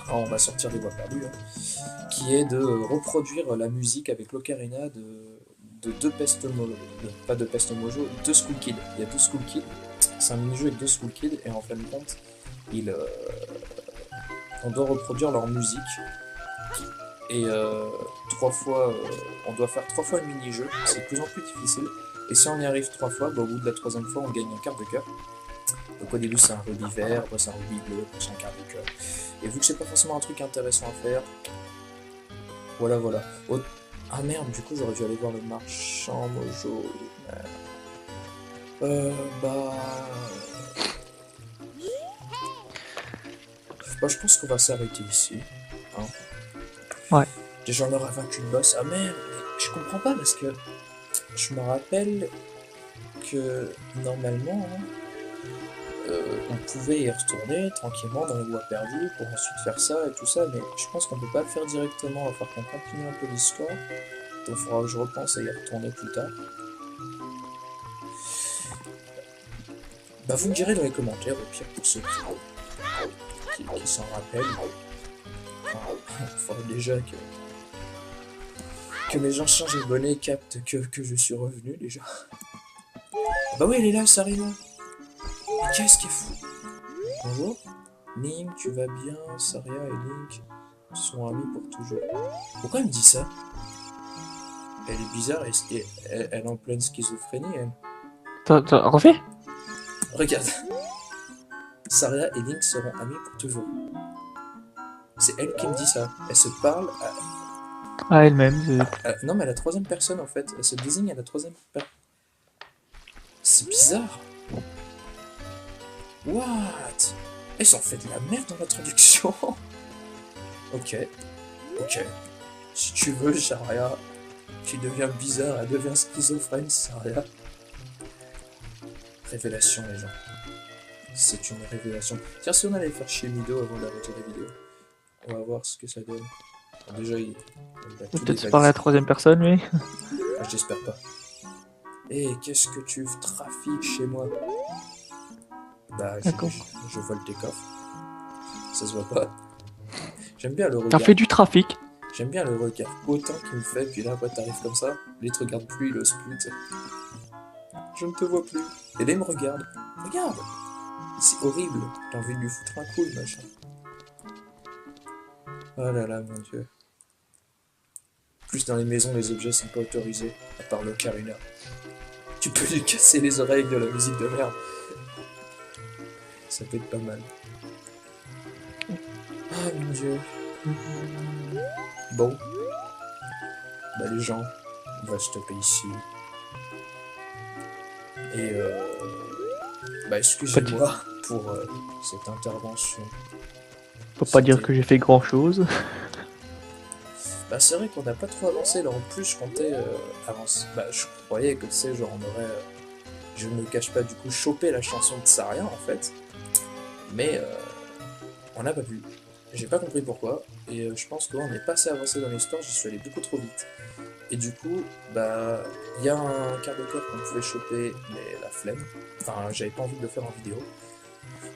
Alors, on va sortir des voix perdues. Hein, qui est de reproduire la musique avec l'ocarina de deux pestes mojo, pas deux pestes mojo, deux school kids. Il y a deux school kids, c'est un mini-jeu avec deux school kids, et en fin de compte, on doit reproduire leur musique. Et on doit faire 3 fois le mini-jeu, c'est de plus en plus difficile. Et si on y arrive 3 fois, bah, au bout de la 3e fois, on gagne un quart de cœur. Donc au début c'est un rubis vert, après c'est un rubis bleu, après c'est un quart de cœur. Et vu que c'est pas forcément un truc intéressant à faire, voilà. Ah merde, du coup j'aurais dû aller voir le marchand mojo. Bah, je pense qu'on va s'arrêter ici. Hein. Ouais. Déjà on aura vaincu le boss. Ah merde, mais je comprends pas parce que je me rappelle que normalement on pouvait y retourner tranquillement dans les voies perdues pour ensuite faire ça et tout ça, mais je pense qu'on peut pas le faire directement, il va falloir qu'on continue un peu l'histoire. Donc il faudra que je repense à y retourner plus tard. Bah vous me direz dans les commentaires au pire pour ceux qui s'en rappellent. Enfin, déjà que mes gens changent abonnés captent que je suis revenu déjà. Bah oui, elle est là, Saria. Mais qu'est-ce qui est fou? Bonjour. Link, tu vas bien? Saria et Link sont amis pour toujours. Pourquoi elle me dit ça? Elle est bizarre et elle est en pleine schizophrénie, elle. T'as refait? Regarde. Saria et Link seront amis pour toujours. C'est elle qui me dit ça. Elle se parle À elle-même. non, mais à la 3e personne en fait. Elle se désigne à la 3e personne. C'est bizarre. What? Ils ont fait de la merde dans la traduction. Ok. Si tu veux, Saria, tu deviens bizarre, elle devient schizophrène, Saria. Révélation, les gens. C'est une révélation. Tiens, si on allait faire chez Mido avant d'arrêter la vidéo, on va voir ce que ça donne. Bon, déjà, il a tout Peut-être se dévalisé. parler à la 3e personne, mais. Ah, j'espère pas. Eh, qu'est-ce que tu trafiques chez moi? Bah, je vole tes coffres. Ça se voit pas. J'aime bien le regard. T'as fait du trafic. J'aime bien le regard hautain qu'il me fait, puis là, après, t'arrives comme ça, il te regarde plus, il ose plus, tu sais. Je ne te vois plus. Et là, il me regarde. Regarde! C'est horrible. J'ai envie de lui foutre un coup, le machin. Oh là là, mon dieu. Plus dans les maisons, les objets sont pas autorisés, à part l'ocarina. Tu peux lui casser les oreilles avec de la musique de merde. Ça peut être pas mal. Ah mon dieu. Bon. Bah les gens, on va stopper ici. Et bah excusez-moi pour cette intervention. Faut pas dire que j'ai fait grand chose. Bah c'est vrai qu'on n'a pas trop avancé là, en plus je comptais avancer. Bah je croyais que tu sais genre on aurait, je ne me cache pas du coup, chopé la chanson de Saria en fait. Mais on n'a pas pu. J'ai pas compris pourquoi. Et je pense qu'on n'est pas assez avancé dans l'histoire, j'y suis allé beaucoup trop vite. Et du coup, bah il y a un quart de cœur qu'on pouvait choper, mais la flemme. Enfin j'avais pas envie de le faire en vidéo.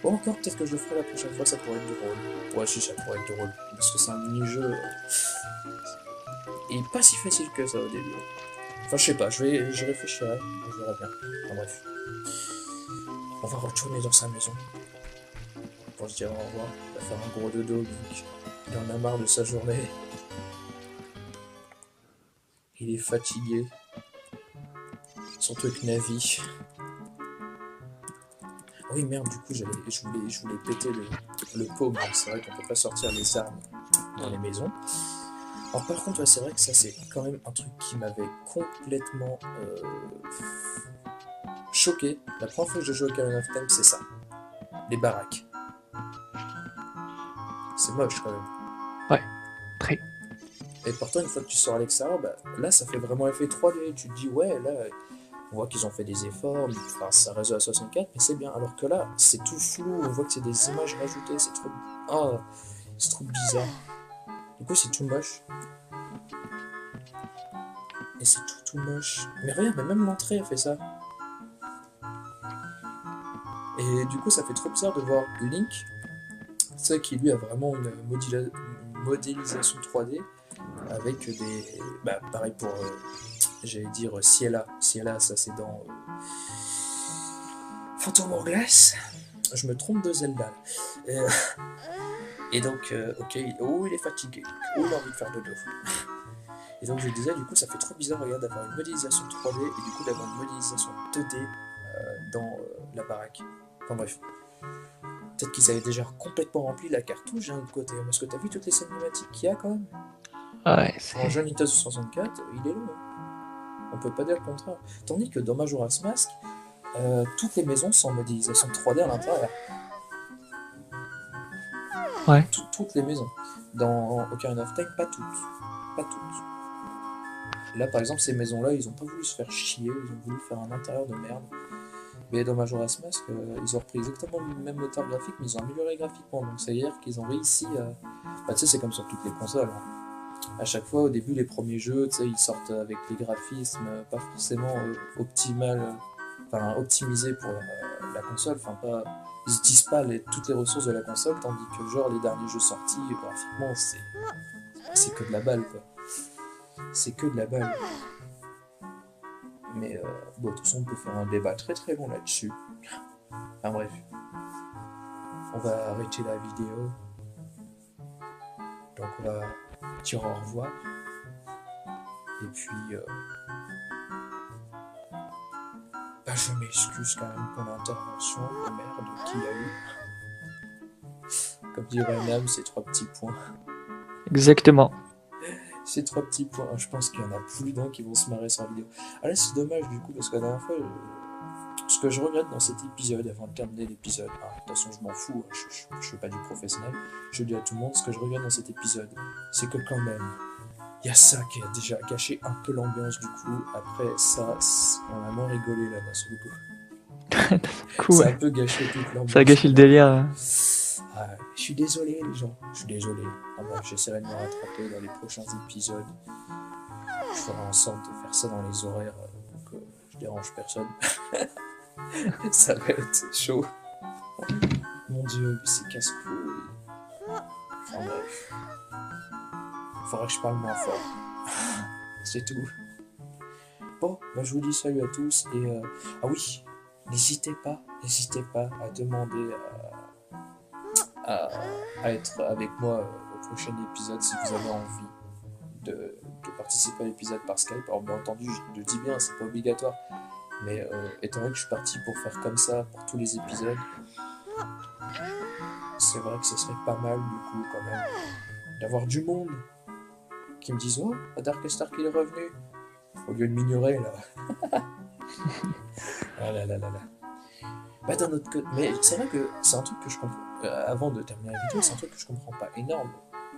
Ou encore peut-être que je le ferai la prochaine fois, ça pourrait être drôle. Ouais si ça pourrait être drôle. Parce que c'est un mini-jeu. Et pas si facile que ça au début. Enfin je sais pas, je réfléchirai, je verrai bien. En bref. On va retourner dans sa maison. Pour se dire au revoir. Il va faire un gros dodo, donc il en a marre de sa journée. Il est fatigué. Son truc Navi. Ah oui merde, du coup je voulais péter le pot, mais c'est vrai qu'on peut pas sortir les armes dans les maisons. Alors par contre, ouais, c'est vrai que ça c'est quand même un truc qui m'avait complètement choqué. La première fois que je joue à Ocarina of Time, c'est ça. Les baraques. C'est moche quand même. Ouais, très. Et pourtant, une fois que tu sors à l'extérieur, bah, là ça fait vraiment effet 3D. Tu te dis, ouais, là, on voit qu'ils ont fait des efforts, enfin, ça réseau à 64, mais c'est bien. Alors que là, c'est tout flou, on voit que c'est des images rajoutées, c'est trop. Oh, c'est trop bizarre. Du coup, c'est tout moche. Et c'est tout moche. Mais regarde, même l'entrée a fait ça. Et du coup, ça fait trop bizarre de voir Link, ça qui lui a vraiment une modélisation 3D, avec des. Bah, pareil pour j'allais dire Ciela. Ciela, ça c'est dans Fantôme en glace. Je me trompe de Zelda. Euh, et donc, ok, oh, il est fatigué. Oh, il a envie de faire dodo. Et donc, je disais, du coup, ça fait trop bizarre, regarde, d'avoir une modélisation 3D et du coup d'avoir une modélisation 2D dans la baraque. Enfin bref. Peut-être qu'ils avaient déjà complètement rempli la cartouche d'un autre côté. Parce que t'as vu toutes les cinématiques qu'il y a quand même. Ouais, Pour un jeu Nintendo 64, il est long. On peut pas dire le contraire. Tandis que dans Majora's Mask, toutes les maisons sont en modélisation 3D à l'intérieur. Ouais. Toutes les maisons. Dans Ocarina of Time, pas toutes. Pas toutes. Là, par exemple, ces maisons-là, ils ont pas voulu se faire chier, ils ont voulu faire un intérieur de merde. Mais dans Majora's Mask, ils ont repris exactement le même moteur graphique, mais ils ont amélioré graphiquement. Donc, ça veut dire qu'ils ont réussi à. Bah, tu sais, c'est comme sur toutes les consoles. Hein. À chaque fois, au début, les premiers jeux, tu sais, ils sortent avec des graphismes pas forcément optimisés pour la console. Enfin, pas. Ils n'utilisent pas toutes les ressources de la console, tandis que, genre, les derniers jeux sortis, graphiquement, c'est que de la balle, quoi. C'est que de la balle. Mais bon, de toute façon, on peut faire un débat très très long là-dessus. Enfin bref. On va arrêter la vidéo. Donc on va dire au revoir. Et puis... bah, je m'excuse quand même pour l'intervention de merde qu'il y a eu. Comme dirait Nam, c'est 3 petits points. Exactement. Ces 3 petits points, je pense qu'il y en a plus d'un qui vont se marrer sur la vidéo. Ah là, c'est dommage du coup, parce que la dernière fois, ce que je regrette dans cet épisode, avant de terminer l'épisode, de toute façon, je m'en fous, je fais pas du professionnel, je dis à tout le monde, ce que je regrette dans cet épisode, c'est que quand même, il y a ça qui a déjà gâché un peu l'ambiance du coup. Après, ça, on a moins rigolé là d'un seul coup. Cool, Ça a un ouais. peu gâché toute l'ambiance. Ça a gâché le délire. Hein. Ah, je suis désolé les gens, je suis désolé. J'essaierai de me rattraper dans les prochains épisodes. Je ferai en sorte de faire ça dans les horaires pour que je dérange personne. Ça va être chaud. Mon dieu, c'est casse-couille. Enfin bref. Il faudra que je parle moins fort. C'est tout. Bon, bah, je vous dis salut à tous et ah oui, n'hésitez pas à demander à être avec moi au prochain épisode si vous avez envie de participer à l'épisode par Skype. Alors bien entendu, je le dis bien, c'est pas obligatoire, mais étant donné que je suis parti pour faire comme ça pour tous les épisodes, c'est vrai que ce serait pas mal du coup quand même d'avoir du monde qui me disent oh, Dark Star qui est revenu, au lieu de m'ignorer là. Ah là là là là. Bah d'un autre côté, mais c'est vrai que c'est un truc que je comprends. Avant de terminer la vidéo, c'est un truc que je comprends pas énorme.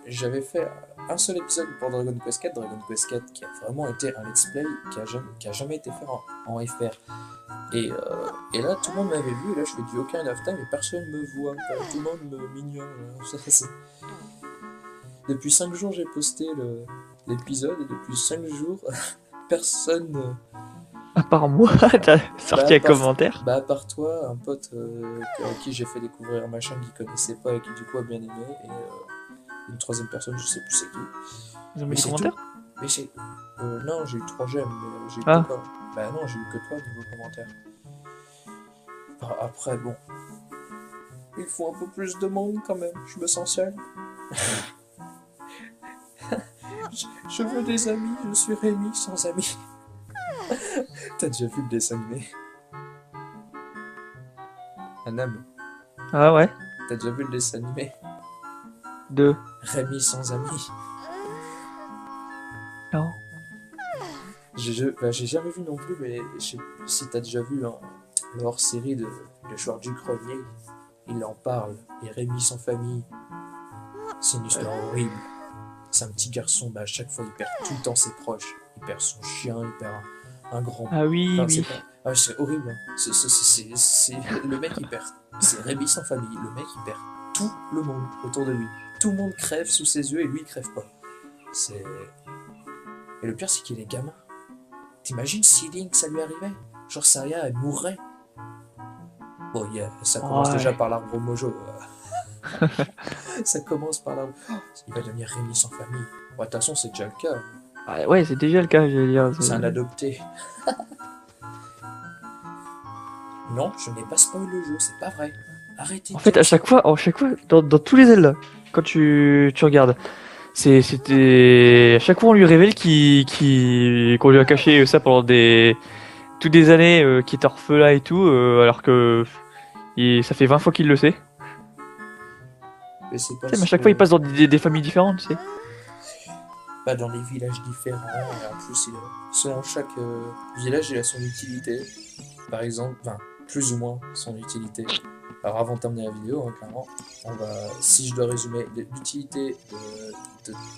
J'avais fait un seul épisode pour Dragon Quest 4, Dragon Quest 4 qui a vraiment été un let's play qui a jamais été fait en FR. Et là, tout le monde m'avait vu, et là je fais du Ocarina of Time et personne me voit, tout le monde m'ignore. Depuis 5 jours, j'ai posté l'épisode, et depuis 5 jours, personne. À part moi, t'as sorti un commentaire. Bah, à part toi, un pote à qui j'ai fait découvrir un machin qu'il connaissait pas et qui du coup a bien aimé, et une troisième personne, je sais plus c'est qui. Ils ont Mais mis des c'est commentaires. Mais c'est. Non, j'ai eu 3 j'aime, mais j'ai eu Ah. que toi. Bah non, j'ai eu que toi niveau commentaire. Après, bon. Il faut un peu plus de monde quand même, je me sens seul. Je veux des amis, je suis Rémi sans amis. T'as déjà vu le dessin animé? Anam, Ah ouais. t'as déjà vu le dessin animé? 2. Rémi sans amis. Non. J'ai jamais vu non plus, mais je sais plus si t'as déjà vu le hors-série de Joueur du Grenier. Il en parle. Et Rémi sans famille. C'est une histoire horrible. C'est un petit garçon, à chaque fois il perd tout le temps ses proches. Il perd son chien, il perd un grand. Ah oui, Enfin, oui. c'est horrible. Hein. C'est le mec il perd. C'est Rémi sans famille. Le mec il perd tout le monde autour de lui. Tout le monde crève sous ses yeux et lui il crève pas. Et le pire c'est qu'il est gamin. T'imagines si Link ça lui arrivait? Genre Saria elle mourrait. Bon, ça commence déjà par l'arbre mojo. Ça commence par l'arbre. Il va devenir Rémi sans famille. De toute façon c'est déjà le cas. Ah, ouais, c'est déjà le cas, j'allais dire. C'est un adopté. Non, je n'ai pas spoil le jeu, c'est pas vrai. Arrêtez En de fait, dire à ça. chaque fois, dans tous les Zelda, quand tu regardes, c'était à chaque fois on lui révèle qu'on lui a caché ça pendant toutes des années, qu'il est orphelin et tout, alors que ça fait 20 fois qu'il le sait. Mais c'est Tu sais, mais parce à chaque que... fois il passe dans des familles différentes, tu sais. Pas dans les villages différents, et en plus, selon chaque village, il a son utilité. Par exemple, enfin, plus ou moins son utilité. Alors avant de terminer la vidéo, hein, clairement, si je dois résumer l'utilité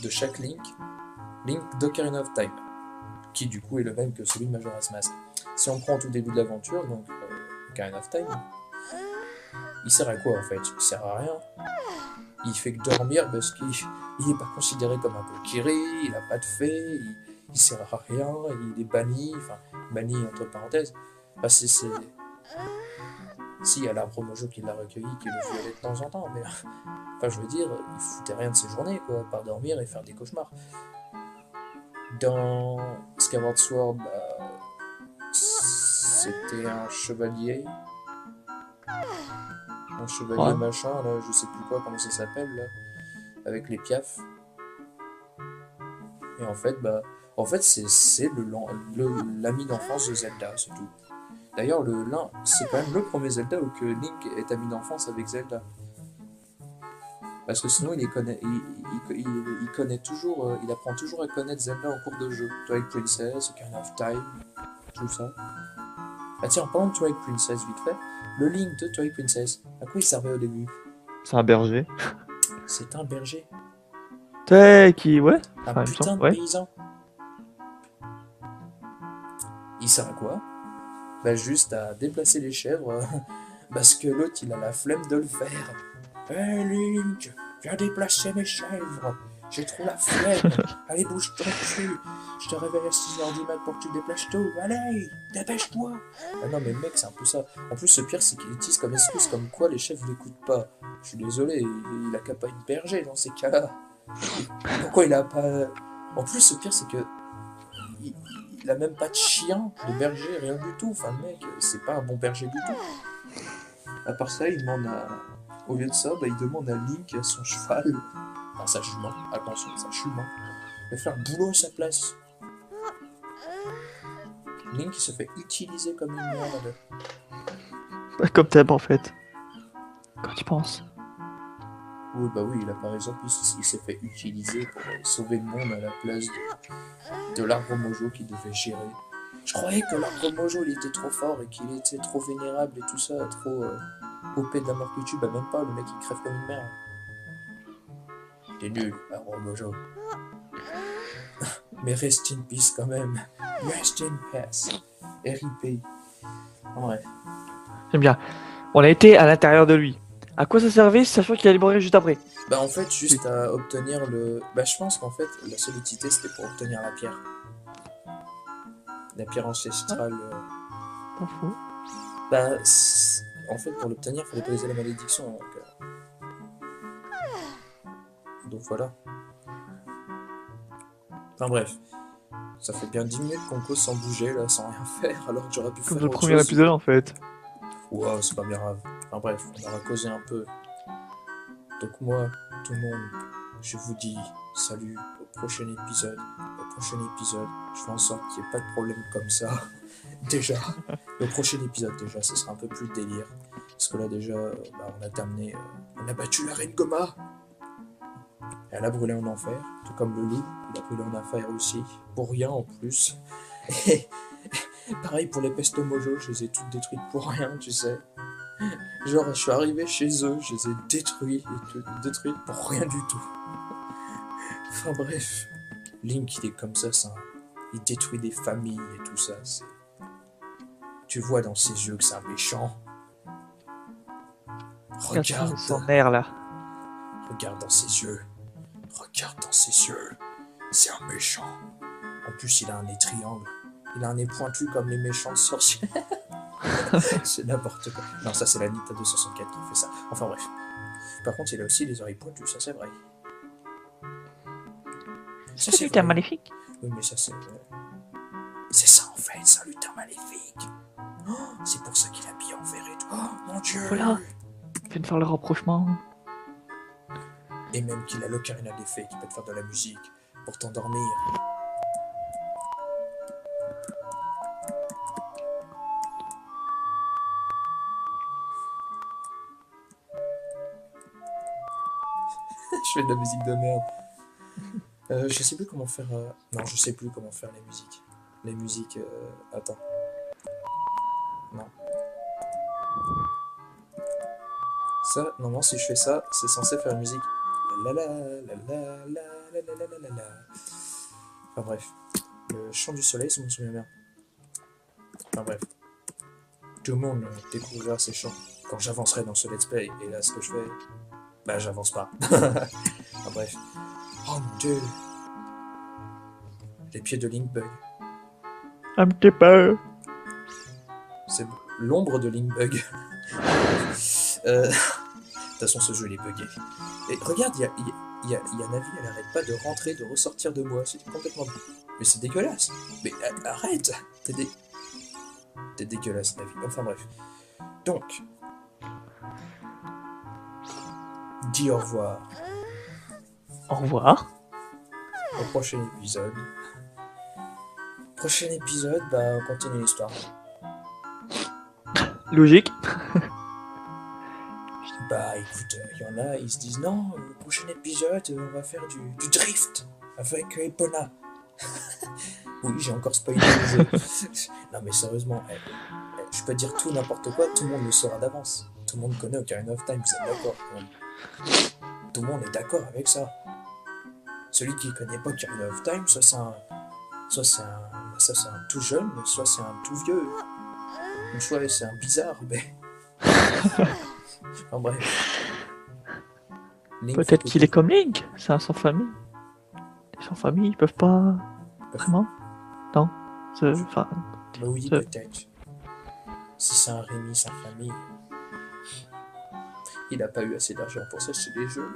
de chaque Link d'Ocarina of Time, qui du coup est le même que celui de Majora's Mask. Si on prend au tout début de l'aventure, donc Ocarina of Time, il sert à quoi en fait? Il sert à rien. Il fait que dormir parce qu'il n'est pas considéré comme un Valkyrie, il n'a pas de fée, il sert à rien, il est banni, enfin banni entre parenthèses. Enfin, si, il y a l'arbre Mojo qui l'a recueilli, qui le violait de temps en temps, mais enfin je veux dire, il foutait rien de ses journées, quoi, à part dormir et faire des cauchemars. Dans Skyward Sword, c'était un chevalier Ouais. machin, là, je sais plus quoi, comment ça s'appelle, là, avec les piafs. Et en fait, c'est l'ami d'enfance de Zelda, c'est tout. D'ailleurs, c'est quand même le premier Zelda où que Link est ami d'enfance avec Zelda. Parce que sinon, il connaît toujours, il apprend toujours à connaître Zelda en cours de jeu. Twilight Princess, Ocarina of Time, tout ça. Ah tiens, en parlant de Twilight Princess, vite fait, le Link de Twilight Princess, à quoi il servait au début? C'est un berger. C'est un berger, Tu sais, ouais. un Enfin, il me putain semble, de ouais. paysan. Il sert à quoi? Bah juste à déplacer les chèvres, parce que l'autre il a la flemme de le faire. Hey Link, viens déplacer mes chèvres. J'ai trop la flemme. Allez, bouge ton cul. Je te réveille à 6h du mat pour que tu déplaces tout. Allez, dépêche-toi. Ah non, mais mec, c'est un peu ça. En plus, le pire, c'est qu'il utilise comme excuse comme quoi les chèvres l'écoutent pas. Je suis désolé, il a qu'à pas être berger dans ces cas-là. Pourquoi il a pas. En plus, le pire, c'est que. Il, il a même pas de chien, de berger, rien du tout. Enfin, mec, c'est pas un bon berger du tout. À part ça, il demande à. Au lieu de ça, il demande à Link, à son cheval, enfin sa jument, attention, sa jument, de faire le boulot à sa place. Link il se fait utiliser comme une merde. Comme thème en fait. Quand tu penses. Oui, bah oui, là par exemple, il s'est fait utiliser pour sauver le monde à la place de l'arbre Mojo qu'il devait gérer. Je croyais que l'arbre Mojo il était trop fort et qu'il était trop vénérable et tout ça, trop OP de la mort que tu, bah même pas, le mec il crève comme une merde. T'es nul, l'arbre Mojo. Mais rest in peace quand même. Rest in peace. RIP. En vrai. J'aime bien. On a été à l'intérieur de lui. À quoi ça servait, sachant qu'il allait mourir juste après? Bah en fait, juste à obtenir le... Bah je pense qu'en fait, la seule utilité c'était pour obtenir la pierre. La pierre ancestrale. Pas faux. En fait, pour l'obtenir, il fallait briser la malédiction. Donc voilà. Enfin bref. Ça fait bien 10 minutes qu'on cause sans bouger, là, sans rien faire, alors que j'aurais pu Comme faire le autre premier chose. épisode en fait. Wow, c'est pas bien grave. Enfin bref, on aura causé un peu. Donc moi, tout le monde, je vous dis salut au prochain épisode. Au prochain épisode, je fais en sorte qu'il n'y ait pas de problème comme ça. Déjà, le prochain épisode déjà, ce sera un peu plus délire. Parce que là déjà, on a terminé, on a battu la reine Goma. Elle a brûlé en enfer, tout comme le loup, il a brûlé en enfer aussi, pour rien en plus. Et pareil pour les pestes mojo, je les ai toutes détruites pour rien, tu sais. Genre, je suis arrivé chez eux, je les ai détruites pour rien du tout. Enfin bref, Link il est comme ça, il détruit des familles et tout ça. Tu vois dans ses yeux que c'est un méchant. Regarde son air là. Regarde dans ses yeux. Regarde dans ses yeux. C'est un méchant. En plus, il a un nez triangle. Il a un nez pointu comme les méchants sorciers. C'est n'importe quoi. Non, ça c'est la Nintendo 64 qui fait ça. Enfin bref. Par contre, il a aussi les oreilles pointues, ça c'est vrai. Ça, C'est vrai. maléfique. Oui, mais ça, c'est. C'est ça en fait, c'est un lutin maléfique. Oh, c'est pour ça qu'il est habillé en vert et tout. Oh mon dieu! Voilà. Je viens de faire le rapprochement. Et même qu'il a l'ocarina des fées qui peut te faire de la musique pour t'endormir. Je fais de la musique de merde. Je sais plus comment faire. Non, je sais plus comment faire les musiques. Les musiques. Attends. Non. Ça, normalement, si je fais ça, c'est censé faire une musique. La la la la la la la la la la la. Enfin bref. Le chant du soleil, si je me souviens bien. Enfin bref. Tout le monde découvrira ces chants quand j'avancerai dans ce let's play. Et là, ce que je fais, bah, j'avance pas. Enfin bref. Oh mon dieu. Les pieds de Linkbug. Un petit peu. C'est l'ombre de Linkbug. De toute façon, ce jeu, il est bugué. Et regarde, il y a Navi, elle arrête pas de rentrer, de ressortir de moi. C'est complètement... Mais c'est dégueulasse. Mais arrête. T'es dégueulasse, Navi. Enfin bref. Donc, dis au revoir Au revoir. au prochain épisode. Prochain épisode, bah, on continue l'histoire. Logique. Bah écoute, il y en a, ils se disent non, le prochain épisode, on va faire du drift avec Epona. Oui, j'ai encore spoilé le jeu. Non mais sérieusement, je peux dire tout n'importe quoi, tout le monde le saura d'avance. Tout le monde connaît Ocarina of Time, vous êtes d'accord? Tout le monde est d'accord avec ça. Celui qui connaît pas Ocarina of Time, soit c'est un tout jeune, soit c'est un tout vieux. Ou soit c'est un bizarre, mais... Enfin bref. Link Peut-être fait qu'il est comme Link. C'est un sans famille. Les sans famille, ils peuvent pas. Vraiment. Non. Enfin. Bah oui, C'est- peut-être. Si c'est un Rémi sans famille, il a pas eu assez d'argent pour s'acheter des jeux.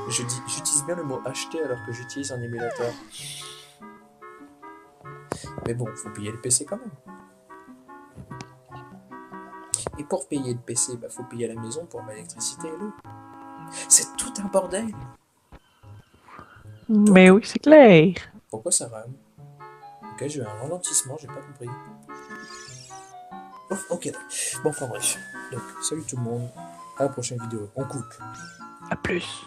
J'utilise bien le mot acheter alors que j'utilise un émulateur. Mais bon, faut payer le PC quand même. Et pour payer le PC, bah faut payer à la maison pour l'électricité et l'eau. C'est tout un bordel. Mais oui, c'est clair. Pourquoi ça rame? Ok, j'ai eu un ralentissement, j'ai pas compris. Ouf, ok, bon, enfin bref. Donc, salut tout le monde. À la prochaine vidéo. On coupe. À plus.